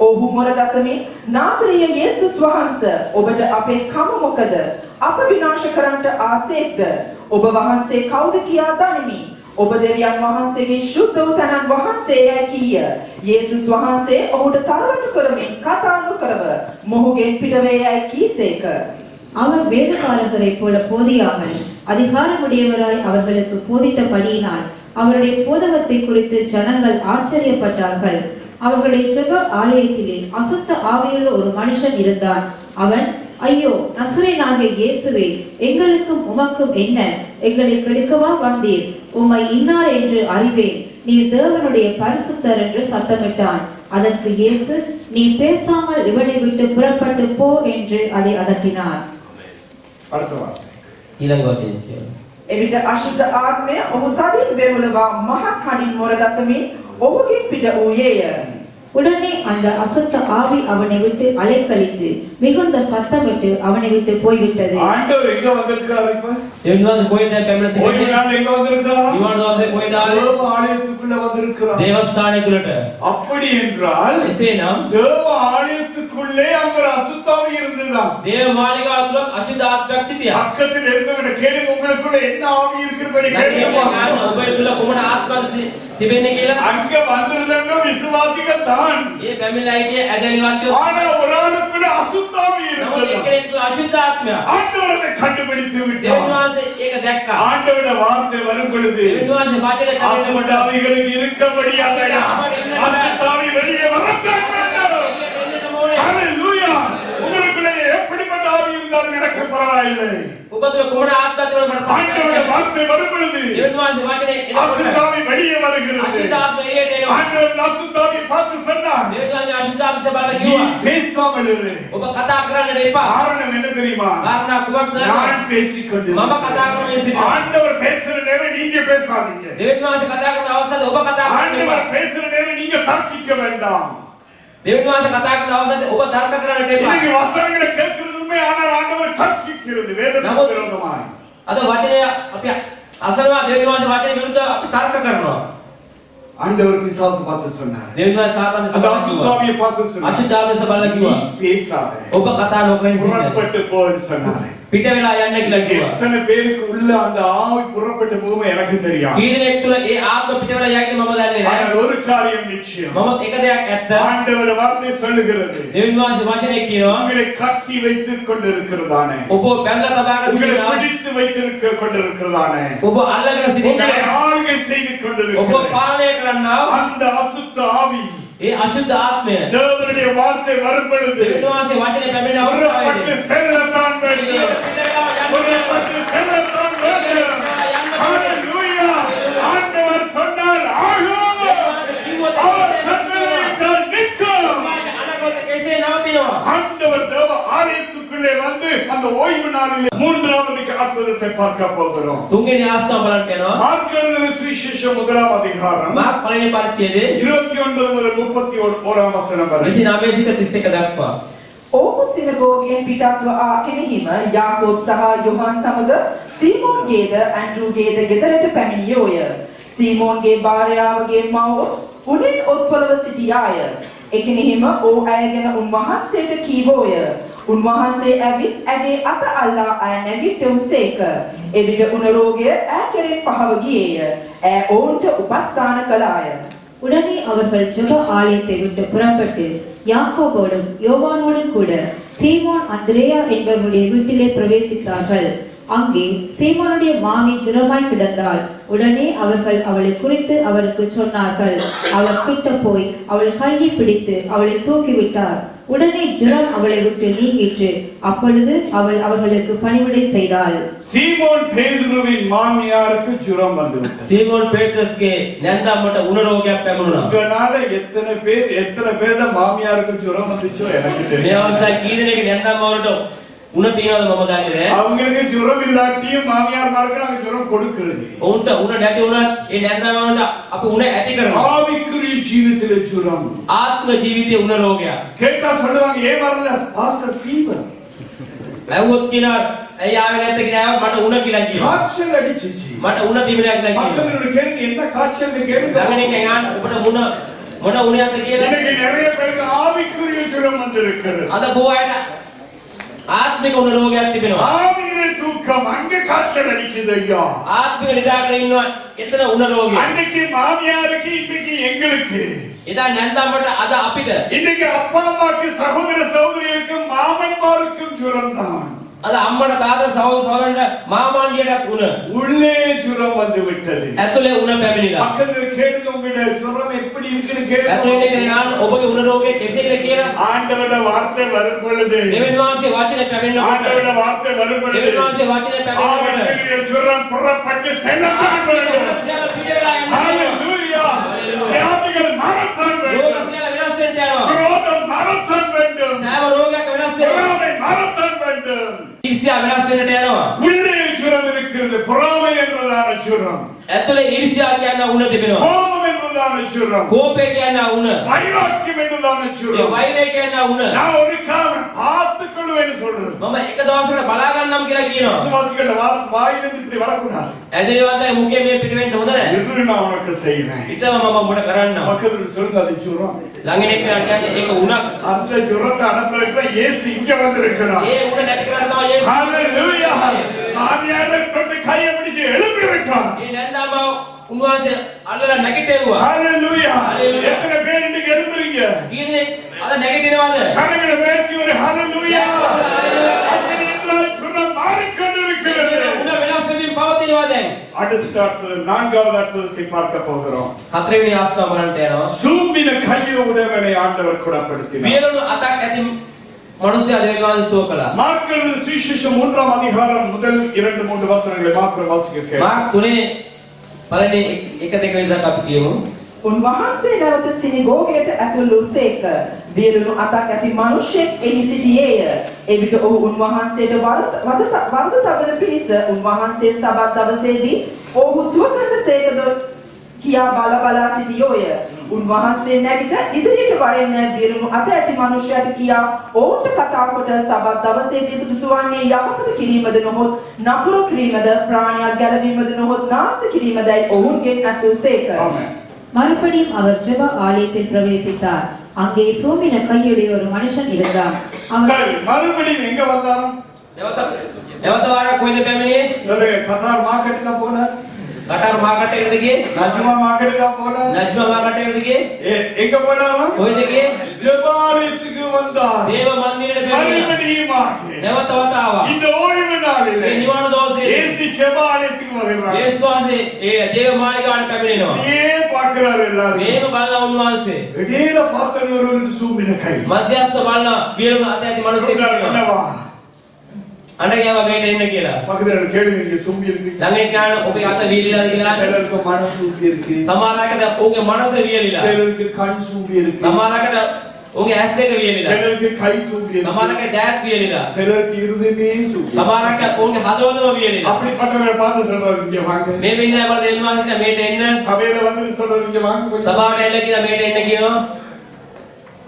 ඔහු මොරගසමින් නාසරීය යේසුස් වහන්සේ ඔබට අපේ කම මොකද? අප විනාශ කරන්නට ආසේක්ද? ඔබ වහන්සේ කවුද කියා දනිමි. ඔබ දෙවියන් වහන්සේගේ ශුද්ධ වූ තනන් වහන්සේයයි කීය. යේසුස් වහන්සේ ඔහුට තරවටු කරමින් කතා නොකරව මොහුගෙන් පිටවේයයි කීසේක. அவர் வேதகாரகரைப் போல போதியாமல் அதிகாரமுடையவராய் அவர்களுக்கு போதித்தபடியினால் அவருடைய போதகத்தை குறித்து ஜனங்கள் ஆச்சரியப்பட்டார்கள். அவர்களுடைய ஜெப ஆலயத்திலே அசுத்த ஆவியுள்ள ஒரு மனுஷன் இருந்தான். அவன், ஐயோ நசரேயனாகிய இயேசுவே, எங்களுக்கும் உமக்கும் என்ன? எங்களை கெடுக்கவா வந்தீர்? உம்மை இன்னார் என்று அறிவேன். நீர் தேவனுடைய பரிசுத்தர் என்று சத்தமிட்டான். அதற்கு இயேசு, நீ பேசாமல் இவனை விட்டு புறப்பட்டு போ என்று அதை அதட்டினார். அடுத்த வார்த்தை. ඊළඟ වචනේ කියනවා. එවිට අශුද්ධ ආත්මය ඔහු තදින් වෙවුලවා මහත් හඬින් මොරගසමින් ඔහුගෙන් පිට වූයේය. உடனே அந்த அசுத்த ஆவி அவனை விட்டு அலைக்கழித்து மிகுந்த சத்தமிட்டு அவனை விட்டு போய்விட்டது. ஆண்டவர் எங்க வந்திருக்காரு இப்ப? දෙවියන් වහන්සේ කොහෙද පැමිණ ஓய்வு තිබෙන්නේ? நாள் எங்க வந்திருக்காரா? නිවන දවසේ කොහෙද ආවේ? தேவ ஆலயத்துக்குள்ள வந்திருக்கிறார். දේවස්ථානය තුලට. அப்படி என்றால் එසේනම් தேவ ஆலயத்துக்குள்ள ஆலயத்துக்குள்ளே அங்க ஒரு அசுத்தாவி இருந்ததுதான். දේව මාලිගාව තුල අශුද්ධ ආත්මයක් සිටියා. பக்கத்தில் இருக்கிறவங்க கேளுங்க, உங்களுக்குள்ள என்ன ஆவி இருக்குன்னு கேளுங்க. ඔබ තුල කුමන ආත්මයක්ද තිබෙන්නේ කියලා. அங்க வந்திருந்தவங்க விசுவாசிகள் தான். මේ පැමිණලා හිටියේ ඇදලිවන්තයෝ. ஆனா ஒரு ஆளுக்குள்ள அசுத்தாவி නමුත් இருந்தது. එක්කෙනෙක් තුල අශුද්ධ ආත්මයක්. ஆண்டவர் அதை கண்டுபிடித்து දෙවියන් விட்டார். වහන්සේ ඒක දැක්කා. ஆண்டவருடைய வார்த்தை வரும் பொழுது දෙවියන් වහන්සේ වචනේ පැමිණෙනකොට அசுத்தாவிகளுக்கு இருக்க முடியாதயா, அசுத்தாவி வெளியே வரத்தான் வேண்டும். ஹalleluya. உங்களுக்குள்ளே எப்படிப்பட்ட ஆவி இருந்தாலும் எனக்கு பரவாயில்லை. ඔබ තුල කුමන ආත්මයක්ද මට ஆண்டவருடைய வார்த்தை வரும் பொழுது දෙවියන් වහන්සේ වචනේ එනකොට அசுத்தாவி வெளியே வருகிறது. අශුද්ධ ආත්මය එළියට එනවා. ஆண்டவர் அசுத்தாவியை பார்த்து சொன்னார், දෙවියන් වහන්සේ අශුද්ධ ආත්මය බලලා நீ කිව්වා பேசாமல் இரு. ඔබ කතා කරන්න එපා. காரணம் என்ன தெரியுமா? කාරණා කුමක්ද? நான் பேசிக்கொண்டு මම කතා කරන්නේ සිටිනවා. ஆண்டவர் பேசுற நேரம் நீங்க பேசாதீங்க. දෙවියන් වහන්සේ කතා කරන අවස්ථාවේ ඔබ කතා කරන්න එපා. ஆண்டவர் பேசுற நேரம் நீங்க தர்க்கிக்க வேண்டாம். දෙවියන් වහන්සේ කතා කරන අවස්ථාවේ ඔබ තර්ක කරන්නට එපා. இன்னைக்கு வசனங்களை கேட்கிறது உண்மை, ஆனால் ஆண்டவர் தர்க்கிக்கிறது வேதத்துக்கு விரோதமாய். අද වචනය අපි අසනවා දෙවියන් වහන්සේ වචනේ විරුද්ධව අපි තර්ක කරනවා. ஆண்டவர் பிசாசு பார்த்து சொன்னார், දෙවියන් වහන්සේ සාතන් அந்த සබලා කිව්වා. அசுத்தாவியை பார்த்து சொன்னார், අශුද්ධ ආත්මය බලලා කිව්වා. நீ பேசாத, ඔබ කතා නොකරන සිටින්න. புறப்பட்டு போன்னு சொன்னார். පිට වෙලා යන්න කියලා කිව්වා. எத்தனை பேருக்கு உள்ள அந்த ஆவி புறப்பட்டு போகும் எனக்கு தெரியாது. කීනෙක් තුල ඒ ආත්ම පිට වෙලා යයිද මම දන්නේ නැහැ. ஆனால் ஒரு காரியம் நிச்சயம், මමත් එක දෙයක් ඇත්ත. ஆண்டவர் வார்த்தை சொல்லுகிறது, දෙවියන් වහන්සේ වචනේ කියනවා. உங்களை கட்டி வைத்துக் கொண்டிருக்கிறதானே, ඔබ බැඳලා තබාගෙන உங்களை සිටිනවා. பிடித்து வைத்திருக்க கொண்டிருக்கிறதானே, ඔබ අල්ලගෙන உங்களை සිටිනවා. ஆளுகை செய்து ඔබ கொண்டிருக்கிறது පාලනය කරන්නා அந்த அசுத்த ஆவி ඒ අශුද්ධ ආත්මය. தேவனுடைய வார்த்தை வரும் பொழுது දෙවියන් වහන්සේ වචනේ පැමිණෙන புறப்பட்டு අවස්ථාවේ செல்லத்தான் வேண்டும். පිට වෙලා යන්න புறப்பட்டு செல்லத்தான் வேண்டும். ஹalleluya. ஆண்டவர் சொன்னார் ஆகும், அவர் கட்டளையிட்டால் நிற்கும். අනකොත කෙසේ නවතිනවා. ஆண்டவர் தேவ ஆலயத்துக்குள்ளே வந்து அந்த ஓய்வு நாளிலே மூன்றாவது அற்புதத்தை பார்க்க போகிறோம். තුන්වෙනි ආස්තාව බලන්න යනවා. மார்க் எழுதின சுவிசேஷம் முதலாம் அதிகாரம் මාර්ක් පළවෙනි පරිච්ඡේදයේ 29 முதல் 31 வசனம் வரை. 29 සිට 31 දක්වා. ඔහු සිනගෝගයෙන් පිටත්ව ආ කෙනෙහිම යාකෝබ් සහ යොහන් සමග සීමෝන්ගේද ඇන්ඩ්‍රූගේද ගෙදරට පැමිණියෝය. සීමෝන්ගේ භාර්යාවගේ මව උඩින් ඔත්පලව සිටියාය. එකෙනෙහිම ඕ අයගෙන උන්වහන්සේට කීවෝය. උන්වහන්සේ ඇවිත් ඇගේ අත අල්ලා අය නැගිට්ටුසේක. එවිට උණ රෝගය ඈ කෙරෙන් පහව ගියේය. ඈ ඔවුන්ට උපස්ථාන කළාය. உடனே அவர்கள் ஜெப ஆலயத்தை விட்டு புறப்பட்டு யாக்கோபோடும் யோவானோடும் கூட சீமோன் அந்திரேயா என்பவருடைய வீட்டிலே பிரவேசித்தார்கள். அங்கே சீமோனுடைய மாமி ஜுரமாய் கிடந்தாள். உடனே அவர்கள் அவளை குறித்து அவருக்கு சொன்னார்கள். அவர் கிட்ட போய் அவள் கையை பிடித்து அவளை தூக்கிவிட்டார். உடனே ஜுரம் அவளை விட்டு நீங்கிற்று. அப்பொழுது அவள் அவர்களுக்கு பணிவிடை செய்தாள். சீமோன் பேதுருவின் மாமியாருக்கு ஜுரம் வந்துவிட்டது. සීමෝන් පේත්‍රස්ගේ නැන්දම්මට උණ රෝගයක් පැමුණා. இதனால எத்தனை பேரோட மாமியாருக்கு ஜுரம் வந்துச்சோ எனக்கு මේ தெரியும். අවස්ථාවේ කී දෙනෙක් නැන්දම්ම වලට උණ තියනවද මම දන්නේ නැහැ. அவங்களுக்கு ஜுரம் இல்லாட்டியும் மாமியார்மாருக்கு நாங்க ஜுரம் கொடுக்கிறது. ඔවුන්ට උණ නැති වුණත් ඒ නැන්දම්ම වලට අපි උණ ඇති කරනවා. ஆவிக்குரிய ஜீவித்திலே ஜுரம். ආත්ම ජීවිතයේ උණ රෝගයක්. கேட்டா சொல்லுவாங்க, ஏன் வரல பாஸ்டர் ஃபீவர், ඇහුවොත් කියනවා ඇයි ආවේ නැද්ද කියලා ඇහුවොත් මට උණ කියලා කියනවා. காய்ச்சல் அடிச்சிச்சு. මට උණ තිබුණා කියලා කියනවා. பக்கத்துல கேளுங்க, என்ன காய்ச்சல் கேளுங்க. ළඟනින් යන්න ඔබට උණ මොන උණයක්ද කියලා. இன்னைக்கு நிறைய பேருக்கு ஆவிக்குரிய ஜுரம் வந்திருக்கிறது. අද බොහෝ අයට ආත්මික උණ රෝගයක් තිබෙනවා. ஆவியிலே தூக்கம், அங்க காய்ச்சல் அடிக்குது ஐயா. ආත්මික නිදාගෙන ඉන්නවා එතන උණ රෝගය. அன்னைக்கு மாமியாருக்கு, இன்னைக்கு எங்களுக்கு. එදා නැන්දම්මට අද අපිට இன்னைக்கு அப்பா அம்மாக்கு, சகோதர சகோதரிகளுக்கும் மாமன்மாருக்கும் ஜுரம் தான். අද අම්මට තාත්තට සහෝදර සහෝදරන්ට මාමාන්ඩියටත් උණ. உள்ளே ஜுரம் வந்து விட்டது. ඇතුලේ උණ පැමිණිලා. பக்கத்துல கேளுங்க, உங்களுடைய ஜுரம் எப்படி இருக்குன்னு ඇතුලේ கேளுங்க. ඉන්න කෙනා ඔබගේ උණ රෝගය කෙසේද කියලා ஆண்டவருடைய வார்த்தை வரும் பொழுது, දෙවියන් වහන්සේ වචනේ පැමිණෙනකොට ஆண்டவருடைய வார்த்தை வரும் பொழுது දෙවියන් වහන්සේ வචනේ පැමිණෙනකොට ஆவிக்குரிய ஜுரம் புறப்பட்டு செல்லத்தான் வேண்டும். සියල්ල පිට වෙලා යනවා. ஹalleluya. வியாதிகள் மாறத்தான் රෝග வேண்டும். සියල්ල වෙනස් වෙන්න යනවා. குரோதம் மாறத்தான் வேண்டும். සෑම රෝගයක් වෙනස් වෙනවා. பொறாமை மாறத்தான் வேண்டும். ඊර්ෂ්‍යා වෙනස් වෙන්නට යනවා. உள்ளே ஜுரம் இருக்கிறது, பொறாமை என்பதான ஜுரம், ඇතුලේ ඊර්ෂ්‍යා කියන උණ තිබෙනවා. கோபம் என்பதான என்றுதான் சொல்றோம். කෝපය කියන්නේ උණ. வைராக்கியம் என்றுதான் ඒ சொல்றோம். වෛරය කියන්නේ උණ. நான் ஒரு காரணம் பார்த்துக் கொள்வேன்னு சொல்றது. මම එක දවසකට බලා ගන්නම් කියලා කියනවා. விசுவாசிகள் வாயிலிருந்து இப்படி வரக்கூடாது. ඇදලිවන්තයි මුඛයේ මේ පිටවෙන්න හොඳ නැහැ. இது நான் உனக்கு செய்வேன். හිතව මම උඹට කරන්නම්. பக்கத்துல சொல்லுங்க அது ஜுரம். ළඟින් එක්ක කියන්නේ ඒක උණක්. அந்த ஜுரத்தை அனுப்புறதுக்கு இயேசு இங்க வந்திருக்கிறார். ඒ උණ නැති කරන්න තමයි යේසුස්. ஹalleluya. ஆவியானவர் தொட்டு கையை பிடிச்சு எழுப்பி விட்டார். මේ නැන්දාම උන්වහන්සේ අල්ලලා නැගිටෙව්වා. ஹalleluya. எத்தனை பேர் இன்னைக்கு எழும்புறீங்க? ඊයේ අද නැගිටිනවද? கரங்களை உயர்த்தி ஒரு ஹalleluya. அப்படி என்றால் ஜுரம் மாறிக்கொண்டிருக்கிறது. උණ වෙනස් වෙමින් පවතිනවා දැන්. அடுத்த நான்காவது அற்புதத்தை பார்க்க போகிறோம். හතරවෙනි ආස්වාව බලන්න යනවා. சூம்பின கையை உடையவனை ஆண்டவர் குணப்படுத்தினார். වියලුණු අතක් ඇති මනුස්සයා දෙවියන් සුව කළා. மார்க் எழுதின சுவிசேஷம் 3ஆம் அதிகாரம் முதல் 2-3 வசனங்களை மாத்திரம் வாசிக்க கேட்கிறேன். මාක් 3 පළවෙනි 1-2 විතරක් අපි කියමු. උන්වහන්සේ නැවත සිනගෝගයට ඇතුළු සේක. වියලුණු අතක් ඇති මිනිසෙක් එහි සිටියේය. එවිට ඔහු උන්වහන්සේට වරද තබන පිණිස උන්වහන්සේ සබත් දවසේදී ඔහු සුව කරන සේකද කියා බලා සිටියෝය. උන්වහන්සේ නැගිට ඉදිරියට වරෙන්න වියලුණු අත ඇති මිනිසයාට කියා ඔවුන්ට කතා කොට සබත් දවසේදී සුදුසු වන්නේ යහපත කිරීමද නොහොත් නපුර කිරීමද ප්‍රාණයක් ගැලවීමද නොහොත් නාස්ති කිරීමදයි ඔවුන්ගෙන් ඇසූ සේක. ஆமென். மறுபடியும் அவர் ஜெப ஆலயத்தில் பிரவேசித்தார். அங்கே சோம்பின கையுடைய ஒரு மனுஷன் இருந்தார். அவர் சரி, மறுபடியும் எங்க வந்தாலும் නැවත වාරයක් කොහෙද පැමිණියේ? சொல்லுங்க. கத்தார் மார்க்கெட்டுக்கு தான் போனார். කටාර් මාකට් එකටද ගියේ? நஜ்மா மார்க்கெட்டுக்கு தான் போனார். නජ්මා මාකට් එකටද ගියේ? எங்க போனாலும் කොහෙද ගියේ? ஜெபாலயத்துக்கு வந்தார். දේව මන්දිරයට පැමිණියා. மறுபடியுமாக නැවත වතාවක්. இந்த ஓய்வு நாளிலே මේ නිවන දවසේ இயேசு ஜெபாலயத்துக்கு வருகிறார். යේසුස් වහන්සේ ඒ දේව මාලිගාවට පැමිණෙනවා. அப்படியே பார்க்கிறார் எல்லாரும். මේක බලලා උන්වහන්සේ இடையில பார்த்தன ஒருவருக்கு சூம்பின கை. මධ්‍යස්ථ බලලා වියලුණු අත ඇති මනුස්සයෙක් ඉන්නවා. என்னவா? අඬ ගියා මේට එන්න කියලා. பக்கத்துல கேளுங்க, நீங்க சூம்பி இருக்கு. ළඟින් ගාන ඔබේ අත වීලිලාද කියලා. சிலருக்கு மனம் சூம்பி இருக்கு. සමහරකට ඔහුගේ මනස වියලිලා. சிலருக்கு கண் சூம்பி இருக்கு. සමහරකට ඔහුගේ ඇස් දෙක වියලිලා. சிலருக்கு கை சூம்பி இருக்கு. සමහරකට දෑත් වියලිලා. சிலருக்கு இருதயமே சூம்பி. සමහරකට ඔහුගේ හදවතම වියලිලා. அப்படிப்பட்டவரை பார்த்து சொல்றாரு, இங்க வாங்க. මේ වෙන්නේ අපල දෙන්නවා කියලා මේට එන්න. சபையில வந்து சொல்றாரு, இங்க வாங்க கொஞ்சம். සභාවට එන්න කියලා මේට එන්න කියනවා.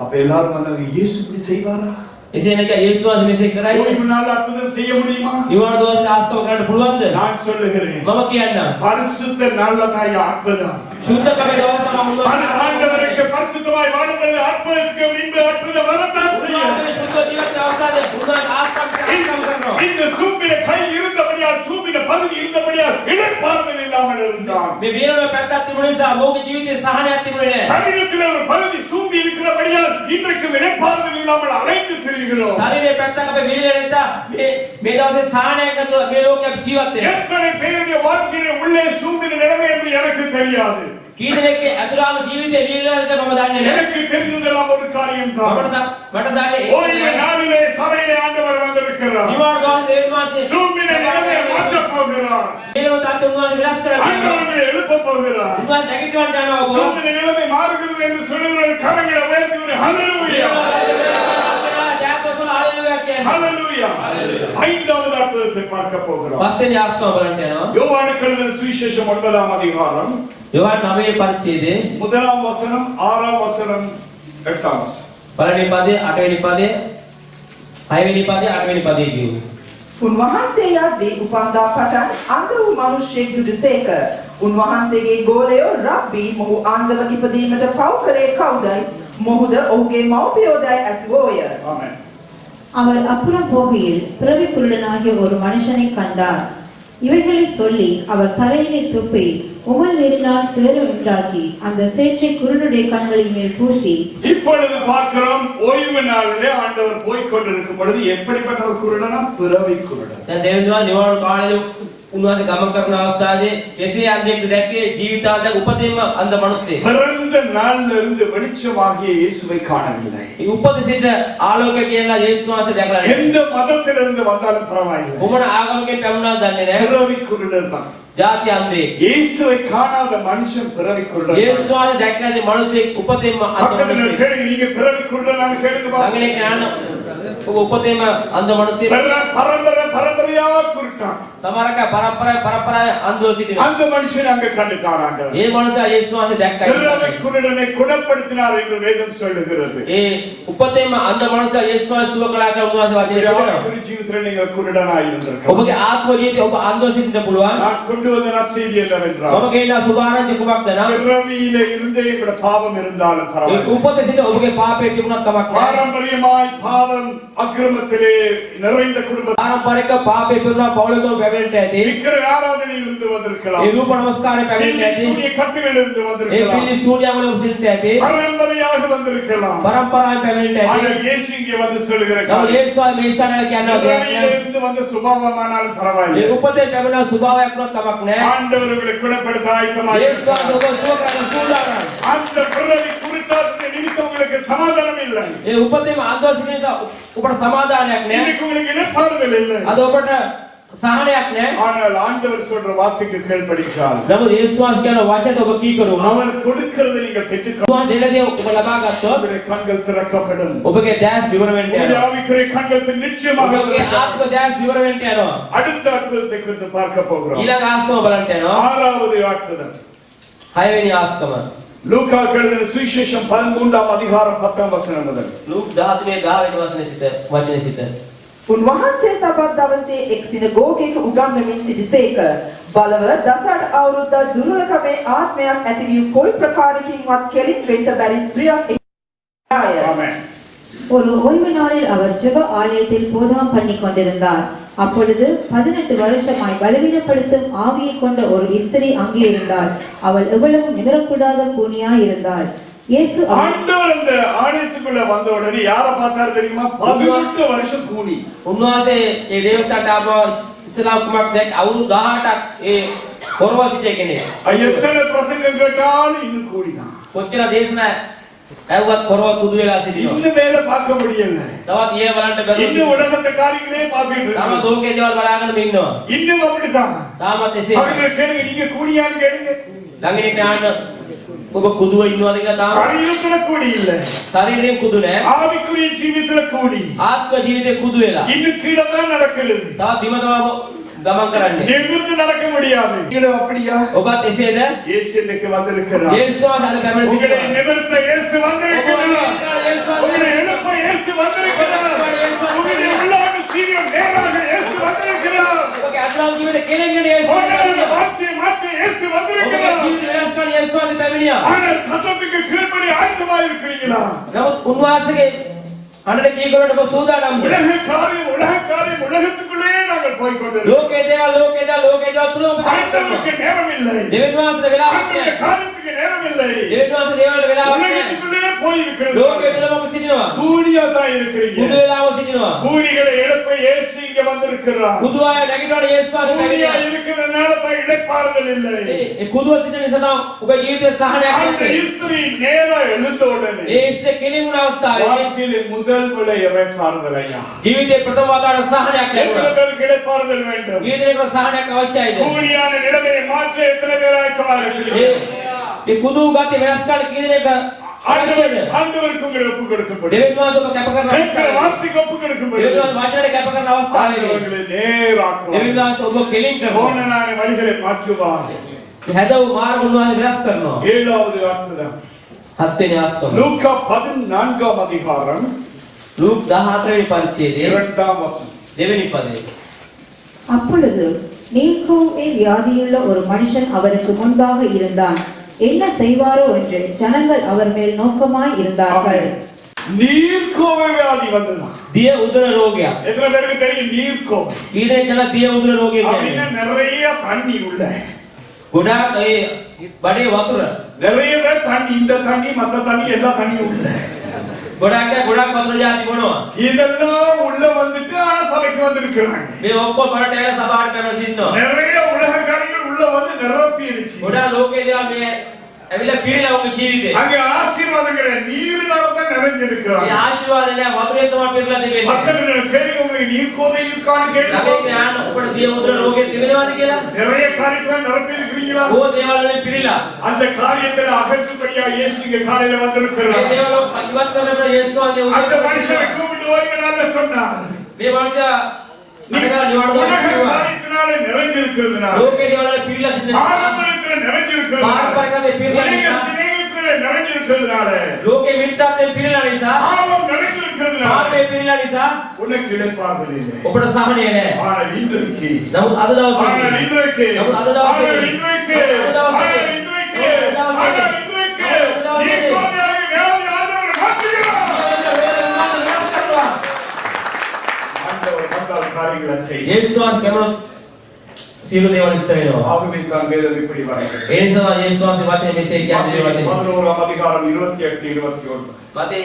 அப்ப எல்லாரும் வந்தாங்க, இயேசு இப்படி செய்வாரா? එසේ නැක යේසුස් වහන්සේ මෙසේ කරයි. ஓய்வு நாள் அற்புதம் செய்ய முடியுமா? නිවන දවසේ ආස්තව කරන්න පුළුවන්ද? நான் சொல்லுகிறேன், මම කියන්නම්. பரிசுத்த நல்லதாய் அற்புதம். සුද්ධකමේ දවස් තමයි උන්වහන්සේ ஆண்டவருக்கு பரிசுத்தமாய் வாழும்போது அற்புதத்துக்கு இன்ப அற்புதம் வரத்தான் செய்யும். සුද්ධ ජීවිත අවස්ථාවේ උන්වහන්සේ ආස්තව කරනවා. இந்த சூம்பின கை இருந்தபடியால், சூம்பின பகுதி இருந்தபடியால் இளைப்பாறுதல் இல்லாமல் இருந்தான். මේ වේලන පැත්තක් තිබුණ නිසා මොහුගේ ජීවිතේ සහනයක් තිබුණේ නැහැ. சரீரத்தில் ஒரு பகுதி சூம்பி இருக்கிறபடியால் இன்றைக்கு இளைப்பாறுதல் இல்லாமல் அலைந்து திரிகிறோம். ශරීරයේ පැත්තක් අපේ විලේ නැත්තා මේ දවසේ සහනයක් නැතුව මේ ලෝකේ අපි ජීවත් වෙනවා. எத்தனை பேருடைய வாழ்க்கையில உள்ளே சூம்பின நிலைமை என்று எனக்கு தெரியாது. කීදෙනෙක්ගේ අතුරාම ජීවිතේ විලේනද මම දන්නේ නැහැ. எனக்கு தெரிந்ததெல்லாம் ஒரு காரியம் தான். මට දන්නේ ஓய்வு நாளிலே சபையிலே ஆண்டவர் வந்திருக்கிறார். නිවාර දවසේ උන්වහන්සේ சூம்பின நிலைமையை மாற்றப் போகிறார். මේලෝ තාත්ත උන්වහන්සේ විනාශ කරනවා. ஆண்டவர்களை எழுப்பப் போகிறார். උන්වහන්සේ නැගිටවන්න යනවා. சூம்பின நிலைமை மாறுகிறது என்று சொல்லுகிற கரங்களை உயர்த்தி ஒரு ஹல்லேலூயா. ஹல்லேலூயா. ஐந்தாவது அற்புதத்தை பார்க்க போகிறோம். පස්වෙනි ආස්තව බලන්න යනවා. யோவானுக்கு எழுதின சுவிசேஷம் 9ஆம் அதிகாரம் යෝහන් 9 පරිච්ඡේදයේ 1ஆம் வசனம், 6ஆம் வசனம், 8ஆம் வசனம். පළවෙනි පදේ 8වෙනි පදේ 6වෙනි පදේ 8වෙනි පදේ කියමු. උන්වහන්සේ යද්දී උපන්දා පටන් අන්ධ වූ මිනිසෙක් දුටුසේක. උන්වහන්සේගේ ගෝලයෝ රබ්බී මොහු අන්ධව ඉපදීමට පව් කරේ කවුදයි? මොහුද ඔහුගේ මව්පියෝදයි ඇසුවෝය. ஆமென். அவர் அப்புறம் போகையில் பிறவி குருடனாகிய ஒரு மனுஷனை கண்டார். இவைகளை சொல்லி அவர் தரையிலே துப்பி உமல் நீரினால் சேறு உண்டாக்கி அந்த சேற்றை குருடனுடைய கண்களின் மேல் பூசி. இப்பொழுது பார்க்கிறோம், ஓய்வு நாளிலே ஆண்டவர் போய்க் கொண்டிருக்கும் பொழுது எப்படிப்பட்ட ஒரு குருடனா? பிறவி குருடன். දැන් දෙවියන් නිවාඩු කාලේ උන්වහන්සේ ගමන් කරන අවස්ථාවේ කෙසේ අන්දෙක් දැක්කේ ජීවිතාන්ත උපදින්ම අන්ධ මිනිස්සෙක්. பிறந்த நாள்ல இருந்து வெளிச்சமாகிய இயேசுவை காணவில்லை. ඒ උපදිසිට ආලෝකය කියලා යේසුස් වහන්සේ දැකලා නැහැ. எந்த மதத்திலிருந்து வந்தாலும் பரவாயில்லை, මොන ආගමකින් පැමුණාද දන්නේ නැහැ. பிறவி குருடன் தான். ජාති අන්ධෙක්. இயேசுவை காணாத மனுஷன் பிறவி குருடன். යේසුස් වහන්සේ දැක්ක නැති මිනිසෙක් උපදින්ම අන්ධ பக்கத்துல මිනිසෙක්. கேளுங்க, நீங்க பிறவி குருடனான்னு கேளுங்க பாருங்க. ළඟනේ ඥාන ඔබ උපදින්ම අන්ධ මිනිසෙක්. பரம்பரை பரம்பரையா குருட்டான். සමහරක පරම්පරාවේ අන්ධව සිටිනවා. அந்த மனுஷன் அங்க கண்டுட்டார் ஆண்டவர். ඒ මනුස්සයා යේසුස් වහන්සේ දැක්කයි. திறமை குருடனை குணப்படுத்தினார் என்று வேதம் சொல்லுகிறது. ඒ උපතේම අන්ධ මනුස්සයා යේසුස් වහන්සේ සුව කළා කියලා උන්වහන්සේ වචනේ කියනවා. ஆவிக்குரிய ජීවිතේ நீங்கள் குருடனாய் இருந்திருக்கலாம். ඔබගේ ආත්ම ජීවිතේ ඔබ අන්ධව සිටින්න පුළුවන්. நான் கொண்டு வந்த நற்செய்தி என்னவென்றால் ඔබ කියනා සුභාරංචි කුමක්ද නම් பிறவியிலே இருந்தே இப்படி பாவம் இருந்தாலும் ඒ பரவாயில்லை. උපතේ සිට ඔබගේ පාපයේ තිබුණත් කමක් නැහැ. பாரம்பரியமாய் பாவம் அக்கிரமத்திலே நிறைந்த குடும்பம் පාරම්පරික පාපේ පිරුණා පෞලකම පැමිණෙන්නට ඇති. விக்கிர ஆராதனையில் இருந்து வந்திருக்கலாம். ඒ රූප නමස්කාරය පැමිණෙන්නට ඇති. சூரிய கட்டுகளில் இருந்து ඒ வந்திருக்கலாம். පිළි සූර්යවල සිටින්නට ඇති. பாரம்பரியமாக வந்திருக்கலாம். පරම්පරාවෙන් පැමිණෙන්නට ඇති. ஆனால் இயேசு இங்கே வந்து சொல்லுகிற නමුත් காரியம் යේසුස් වහන්සේ මේ ඉස්සරහට කියනවා பிறவியிலே இருந்து வந்த சுபாவமானாலும் මේ பரவாயில்லை. උපතේ පැමිණෙන ස්වභාවයක් වුණත් කමක් නැහැ. ஆண்டவர் உங்களை குணப்படுத்த ஆயத்தமாக යේසුස් இருக்கிறார். වහන්සේ ඔබ සුව කරන්න සූදානම්. அந்த பிறவி குறித்தாத நிமித்தம் உங்களுக்கு சமாதானம் இல்லை. ඒ උපතේම අන්ධව සිටින නිසා ඔබට සමාදානයක් නැහැ. இன்னைக்கு உங்களுக்கு இனப்பாறுதல் இல்லை. අද ඔබට සහනයක් නැහැ. ஆனால் ஆண்டவர் சொல்ற வார்த்தைக்கு கீழ்ப்படிச்சால் නමුත් යේසුස් වහන්සේ කියන වචනට ඔබ කීකරු වුණා. அவர் கொடுக்கிறதை நீங்கள் பெற்றுக்கொள்ள ඔබ දෙන දේ ඔබ ලබා ගත්තොත් உங்களுடைய கண்கள் திறக்கப்படும். ඔබගේ දැස් විවර වෙන්න உங்களுடைய යනවා. ஆவிக்குரிய கண்கள் நிச்சயமாக ඔබගේ திறக்கப்படும். ආත්ම දැස් විවර වෙන්න යනවා. அடுத்த அற்புதத்தை குறித்து பார்க்க போகிறோம். ඊළඟ ආස්කම බලන්න යනවා. ஆறாவது அற்புதம் 6 වෙනි ආස්කම. லூக்கா எழுதின சுவிசேஷம் 13ஆம் அதிகாரம் 10ஆம் வசனம் முதல். ලූක් 13 10 වෙනි වචනේ සිට. උන්වහන්සේ සබත් දවසේ එක් සිනගෝගයක උගන්වමින් සිටිසේක. බලව දසට අවුරුද්දක් දුර්වලකමේ ආත්මයක් ඇති වූ කොයි ප්‍රකාරකින්වත් කෙලින් වෙන්න බැරි ස්ත්‍රියක් එක්කාය. ஆமென். ஒரு ஓய்வு நாளில் அவர் ஜெப ஆலயத்தில் போதகம் பண்ணி கொண்டிருந்தார். அப்பொழுது 18 வருஷமாய் பலவீனப்படுத்தும் ஆவியை கொண்ட ஒரு ஸ்திரீ அங்கே இருந்தாள். அவள் எவ்வளவு நிமிரக்கூடாத கூனியாய் இருந்தாள். இயேசு ஆண்டவர் அந்த ஆலயத்துக்குள்ள வந்த உடனே யாரை பார்த்தாரு தெரியுமா? 18 வருஷம் கூனி. උන්වහන්සේ ඒ දේවතාවට ආව ඉස්ලාම් කුමක් දැක් අවුරුදු 18ක් ඒ පොරවසිතේ කෙනෙක්. எத்தனை பிரசங்கம் கேட்டாலும் இன்னும் கூடிதான். කොච්චර දේශනා ඇහුවත් පොරව කුදු වෙලා සිටිනවා. இன்னும் மேல பார்க்க முடியல. තවත් ඊය බලන්න බැරුව இன்னும் உலகத்தை காரியங்களே பார்த்துட்டு තම இருக்கு. ලෝකයේ දේවල් බලාගෙන ඉන්නවා. இன்னும் அப்படிதான். තාමත් එසේ. அவங்களை கேளுங்க, நீங்க கூடியான்னு கேளுங்க. ළඟින් යාන්න ඔබ කුදුව ඉන්නවද කියලා තාම சரீரத்துல கூடி இல்ல. ශරීරයෙන් කුදු නැහැ. ஆவிக்குரிய ஜீவித்துல கூடி. ආත්ම ජීවිතේ කුදු වෙලා. இன்னும் கீழே தான் நடக்கிறது. තවත් බිම තමයි ගමන් කරන්නේ. நிமிர்ந்து நடக்க முடியாது. கீழே அப்படியா? ඔබත් එසේද? இயேசு இன்னைக்கு வந்திருக்கிறார். යේසුස් වහන්සේ පැමිණ உங்களை සිටිනවා. நிமிர்த்த இயேசு வந்திருக்கிறார். உங்களை எழுப்ப இயேசு வந்திருக்கிறார். உங்களுடைய உள்ளான ஜீவியம் நேராக இயேசு வந்திருக்கிறார். ඔබගේ අත්ලාම් ජීවිතේ කෙලෙන්නේ යේසුස් உங்களுடைய වහන්සේ. வார்த்தையை மாற்ற இயேசு ඔබගේ வந்திருக்கிறார். ජීවිත වෙනස් කරන්න යේසුස් වහන්සේ පැමිණියා. ஆனால் சத்தத்துக்கு கீழ்ப்படி ஆயத்தமாக இருக்கிறீங்களா? නමුත් උන්වහන්සේගේ අඬට කීකරවට ඔබ සූදානම්ද? உலக காரியம் உலகத்துக்குள்ளே நாங்கள் போய் கொண்டிருக்கிறோம். ලෝකේ දේවල් තුල ඔබ ஆண்டவருக்கு நேரம் இல்லை. දෙවියන් වහන්සේට වෙලාවක් ஆண்டவருடைய නැහැ. காரியத்துக்கு நேரம் இல்லை. දෙවියන් වහන්සේ දේවල්ට වෙලාවක් නැහැ. உலகத்துக்குள்ளே போய் இருக்கிறது. ලෝකේ තුලම ඔබ සිටිනවා. கூலியா தான் இருக்கிறீங்க. කුදු වෙලාව සිටිනවා. கூலிகளை எழுப்ப இயேசு இங்க வந்திருக்கிறார். කුදු අය නැගිටිනකොට යේසුස් වහන්සේ கூலியா පැමිණියා. இருக்கிறனால தான் இளைப்பாறுதல் இல்லை. ඒ කුදුව සිටින නිසා තමයි ඔබේ ජීවිතේ සහනයක් அந்த නැත්තේ. ஸ்திரீ நேரா எழுந்த உடனே ඒ ඉස්සේ කෙලින් වුණ අවස්ථාවේ வாழ்க்கையிலே முதல் விலை இளைப்பாறுதல் ஐயா. ජීවිතේ ප්‍රථම වතාවට සහනයක් எத்தனை ලැබුණා. பேருக்கு இளைப்பாறுதல் வேண்டும்? ජීවිතේ සහනයක් අවශ්‍යයිද? கூலியான நிலைமையை மாற்ற எத்தனை பேர் ஆயத்தமாக இருக்கிறீர்கள்? ඒ කුදු ගති වෙනස් කරන්න කී දෙනෙක් අවශ්‍යද? ஆண்டவருக்கு உங்களை ஒப்பு கொடுக்கப்படும். දෙවියන් වහන්සේ ඔබ කැප කරන கேட்கிற අවස්ථාවේ வார்த்தைக்கு ஒப்பு දෙවියන් கொடுக்கப்படும். වහන්සේ වචනට කැප කරන අවස්ථාවේ ஆண்டவர்களை நேராக்குவார். දෙවියන් වහන්සේ ඔබ කෙලින් කරනවා. கோணலான வழிகளை மாற்றுவார். හැදව මාර්ග උන්වහන්සේ වෙනස් කරනවා. ஏழாவது அற்புதம் 7 වෙනි ආස්කම. லூக்கா 14ஆம் அதிகாரம் ලූක් 14 වෙනි පරිච්ඡේදයේ 2ஆம் வசனம். දෙවෙනි පදේ. அப்பொழுது நீக்கோவே வியாதியுள்ள ஒரு மனுஷன் அவருக்கு முன்பாக இருந்தான். என்ன செய்வாரோ என்று ஜனங்கள் அவர் மேல் நோக்கமாய் இருந்தார்கள். நீர்க்கோவை வியாதி வந்ததா? දිය උදර රෝගයක්. எத்தனை பேருக்கு தெரியும் நீர்க்கோவை? කී දෙනෙක් දන්නා දිය උදර රෝගය அப்படின்னா කියන්නේ? நிறைய தண்ணி உள்ள. ගොඩාක් ඒ බඩේ වතුර. நிறைய பேர் தண்ணி, இந்த தண்ணி மத்த தண்ணி எல்லா தண்ணியும் உள்ள. ගොඩක් වතුර જાති බොනවා. இதெல்லாம் உள்ள வந்துட்டு ஆனா சபைக்கு வந்திருக்கிறாங்க. මේ ඔක්කොම බඩට ඇල සභාවට පැමිණ සිටිනවා. நிறைய உலக காரியங்கள் உள்ள வந்து நிரப்பிடுச்சு. ගොඩාක් ලෝකේ දේවල් මේ ඇවිල්ලා පිරීලා උගේ ජීවිතේ. அங்க ஆசீர்வாதங்களை நீரினால தான் நிறைஞ்சிருக்கிறாங்க. මේ ආශිර්වාද නෑ වතුරේ තමයි පිරීලා තිබෙන්නේ. பக்கத்துல கேளுங்க, உங்களுக்கு நீர்க்கோவை இருக்கான்னு கேளுங்க. ළඟින් යන ඔබට දිය උදර රෝගය තිබෙනවද කියලා? நிறைய காரியங்களை நிரப்பி இருக்கிறீங்களா? ඕ දේවල් වලින් පිරීලා. அந்த காரியத்தை அகற்றும்படியா இயேசு இங்க காலையில මේ வந்திருக்கிறார். දේවල් ඉවත් කරනකොට යේසුස් වහන්සේ அந்த උදේ மனுஷனை கூப்பிட்டு வருகிறான்னு சொன்னார். මේ මනුස්සයා நீ අනගා නිවන உலக දොර நிறைஞ்சிருக்கிறதுனால ලෝකේ දේවල් වල පිරීලා සිටින නිසා ஆரம்பத்துல நிறைஞ்சிருக்கிறதுனால පාරම්පරිකව පිරීලා உலக නිසා சிநேகிதத்துல நிறைஞ்சிருக்கிறதுனால ලෝකේ මිත්‍රත්වයෙන් පිරීලා නිසා பாவம் நிறைஞ்சிருக்கிறதுனால පාපේ පිරීලා නිසා உனக்கு இளைப்பாறுதல் இல்லை. ඔබට සහනය නැහැ. ஆனால் இன்றைக்கு නමුත් අද දවසේ ஆனால் இன்றைக்கு නමුත් අද දවසේ ஆனால் இன்றைக்கு අද දවසේ ஆனால் இன்றைக்கு අද දවසේ ஆனால் இன்றைக்கு අද දවසේ நீ கோவிலாகி வேறு ஆண்டவர் மாற்றுகிறார். ஆண்டவர் வந்தால் காரியங்களை செய். යේසුස් වහන්සේ කැමරොත් සියලු දේවල් ඉෂ්ට වෙනවා. ஆகவே தான் வேதம் இப்படி வரைகிறது. ඒ නිසා යේසුස් වහන්සේ වචනේ මෙසේ කියන්නේ වචනේ. 11 அதிகாரம் 28 21. මතේ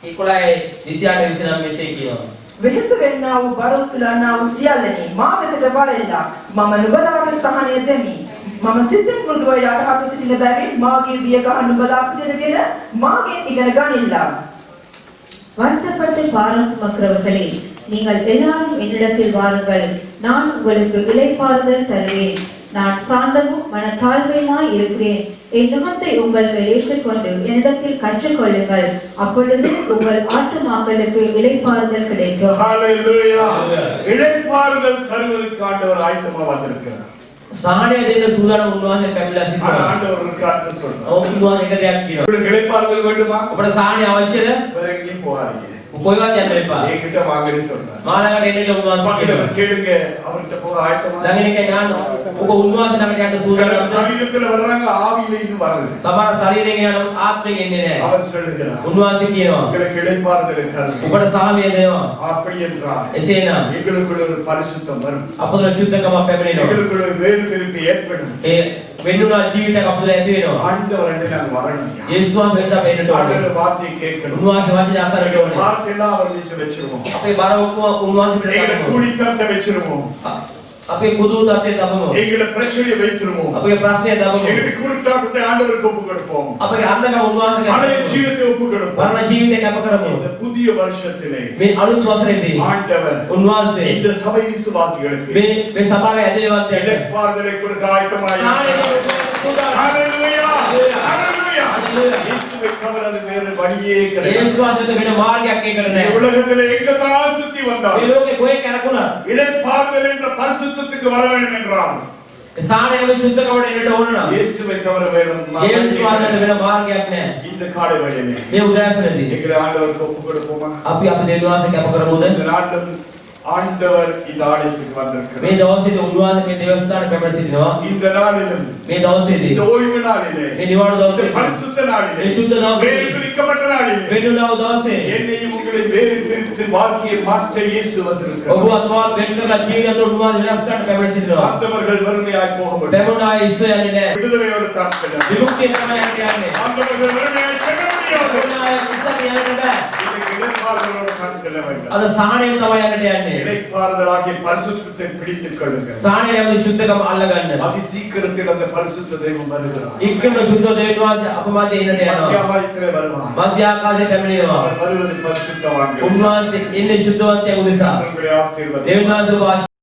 11 28 29 මෙසේ කියනවා. වෙහෙස වෙන්නා වූ බරොස්සලනා වූ සියල්ලනි මා වෙතට වරෙල්ලා මම නුඹලාට සහනය දෙමි. මම සිතින් මෘදුව යටහත සිටින බැවින් මාගේ වියගහ නුඹලා පිළිගෙන මාගෙන් ඉගෙන ගනිල්ලා. வருத்தப்பட்டு பாரம் சுமக்கிறவர்களே, நீங்கள் எல்லாரும் என்னிடத்தில் வாருங்கள், நான் உங்களுக்கு இளைப்பாறுதல் தருவேன். நான் சாந்தமும் மனத்தாழ்மையுமாய் இருக்கிறேன். என் நுகத்தை உங்கள் மேல் ஏற்றுக்கொண்டு என்னிடத்தில் கற்றுக்கொள்ளுங்கள், அப்பொழுது உங்கள் ஆத்துமாக்களுக்கு இளைப்பாறுதல் கிடைக்கும். ஹalleluya. இளைப்பாறுதல் தருவதற்கு ஆண்டவர் ஆயத்தமா வந்திருக்கிறார். සාහනය දෙන්න සූදානම් උන්වහන්සේ පැමිණලා ஆனா සිටිනවා. ஆண்டவர் இருக்காருன்னு சொல்றார். ඔව් උන්වහන්සේ එක දෙයක් කියනවා. உங்களுக்கு இளைப்பாறுதல் வேண்டுமா? ඔබට සාහනය අවශ්‍යද? வேற எங்கேயும் போகாதீங்க. කොයිවත් යන්න එපා. என்கிட்ட வாங்கன்னு சொல்றார். මාළඟට එන්න කියලා උන්වහන්සේ කියනවා. பக்கத்துல கேளுங்க, அவர்கிட்ட போக ஆயத்தமா. ළඟින් එක යන්න. ඔබ උන්වහන්සේ ළඟට යන්න සූදානම්. சரீரத்துல வர்றாங்க, ஆவியில இன்னும் வரல. සමහර ශරීරයෙන් යන ආත්මයෙන් එන්නේ නැහැ. அவர் சொல்லுகிறார், උන්වහන්සේ කියනවා. உங்களுக்கு இளைப்பாறுதலை தருவேன். ඔබට සාහනය දෙනවා. அப்படி என்றால் එසේනම් எங்களுக்குள்ள ஒரு பரிசுத்தம் வரும். අප තුළ ශුද්ධකමක් පැමිණෙනවා. எங்களுக்குள்ள ஒரு வேறு பிரிவு ஏற்படும். ඒ වෙන්නුනා ජීවිතයක් අප තුළ ඇති වෙනවා. ஆண்டவரண்டே நாங்க வரணும். යේසුස් වහන්සේ වෙත අපි එන්නට ඕනේ. ஆண்டவர் வார்த்தையை கேட்கணும். උන්වහන්සේ වචනේ අසන්නට ඕනේ. வார்த்தையெல்லாம் அவர் நிச்ச வச்சிருவோம். අපේ බර ඔක්කොම උන්වහන්සේ පිට எங்களை ගන්නවා. கூடித்தரத்தை வச்சிருவோம். අපේ කුදු තත්ත්වය තබමු. எங்களை பிரச்சனையை வைத்திருவோம். අපේ ප්‍රශ්නය තබමු. எங்களை குருட்டாட்டத்தை ஆண்டவருக்கு ஒப்பு கொடுப்போம். අපගේ අන්ධකම උන්වහන්සේ பழைய කරමු. ஜீவித்தை ஒப்பு கொடுப்போம். මරණ ජීවිතය කැප කරමු. இந்த புதிய வருஷத்திலே මේ අලුත් වසරේදී ஆண்டவர் උන්වහන්සේ இந்த சபை விசுவாசிகளுக்கு මේ සභාවේ ඇදහිලිවන්තයන්ට இளைப்பாறுதலை கொடுக்க ஆயத்தமாய் ஹalleluya ஹalleluya இயேசுவை தவிர வேறு வழியே கிடையாது. යේසුස් වහන්සේ වෙන මාර්ගයක් ඒකට இந்த නැහැ. உலகத்திலே எங்கதான் சுத்தி මේ வந்தார் ලෝකේ කොහෙ කරකුණා இளைப்பாறுதல் என்ற பரிசுத்தத்துக்கு வர வேண்டும் என்றால் සාහනය මේ සුද්ධකමට එන්නට ඕන නම් இயேசுவை தவிர வேறு යේසුස් වහන්සේට වෙන මාර්ගයක් නැහැ. இந்த காலை வேளையிலே මේ උදෑසනදී எங்களை ஆண்டவருக்கு ஒப்பு கொடுப்போமா? අපි අපේ දෙවියන්වහන්සේ කැප කරමුද? இந்த நாட்டில் ஆண்டவர் இந்த ஆலயத்துக்கு මේ வந்திருக்கிறார். දවසේදී උන්වහන්සේ මේ දේවස්ථානට පැමිණ සිටිනවා. இந்த நாளிலும் මේ දවසේදී இந்த ஓய்வு நாளிலே මේ නිවාඩු இந்த දවසේදී பரிசுத்த நாளிலே මේ සුද්ධ දවසේ வேறு பிரிக்கப்பட்ட நாளிலே වෙන්නුනා දවසේ என்னையும் உங்களை வேறு பிரித்து வாழ்க்கையை மாற்ற இயேசு வந்திருக்கிறார். ඔබ අත්වාත් වෙන් කරලා ජීවිතය උන්වහන්සේ වෙනස් කරන්න පැමිණ සිටිනවා. ஆண்டவர்கள் வறுமையாய் போகப்படும். පැමුණා ඉස්ස යන්නේ නැහැ. விடுதலையோடு தாட்கள் විමුක්තිය තමයි යන්නේ. ஆண்டவர்கள் வறுமையாய் செல்ல முடியாது. පැමුණා ඉස්ස යන්නේ නැහැ. இன்னைக்கு இளைப்பாறுதலோடு நான் செல்ல வேண்டும். අද සාහනයෙන් තමයි යන්නට යන්නේ. இளைப்பாறுதலாகிய பரிசுத்தத்தை பிடித்துக் கொள்ளுங்கள். සාහනය නැමැති සුද්ධකම අල්ලගන්න. அதி சீக்கிரத்தில் அந்த பரிசுத்த தெய்வம் வருகிறார். ඉක්කම සුද්ධ දෙවියන් වහන්සේ අප මැද එන්නට යනවා. மத்தியாகாயத்திலே வருவார். මධ්‍ය ආකාශයට පැමිණෙනවා. அவர் வருவது பரிசுத்தவான்கள். උන්වහන්සේ එන්නේ ශුද්ධවන්තයෙකු නිසා. உங்களை ஆசீர்வதிப்பார். දෙවියන් වහන්සේ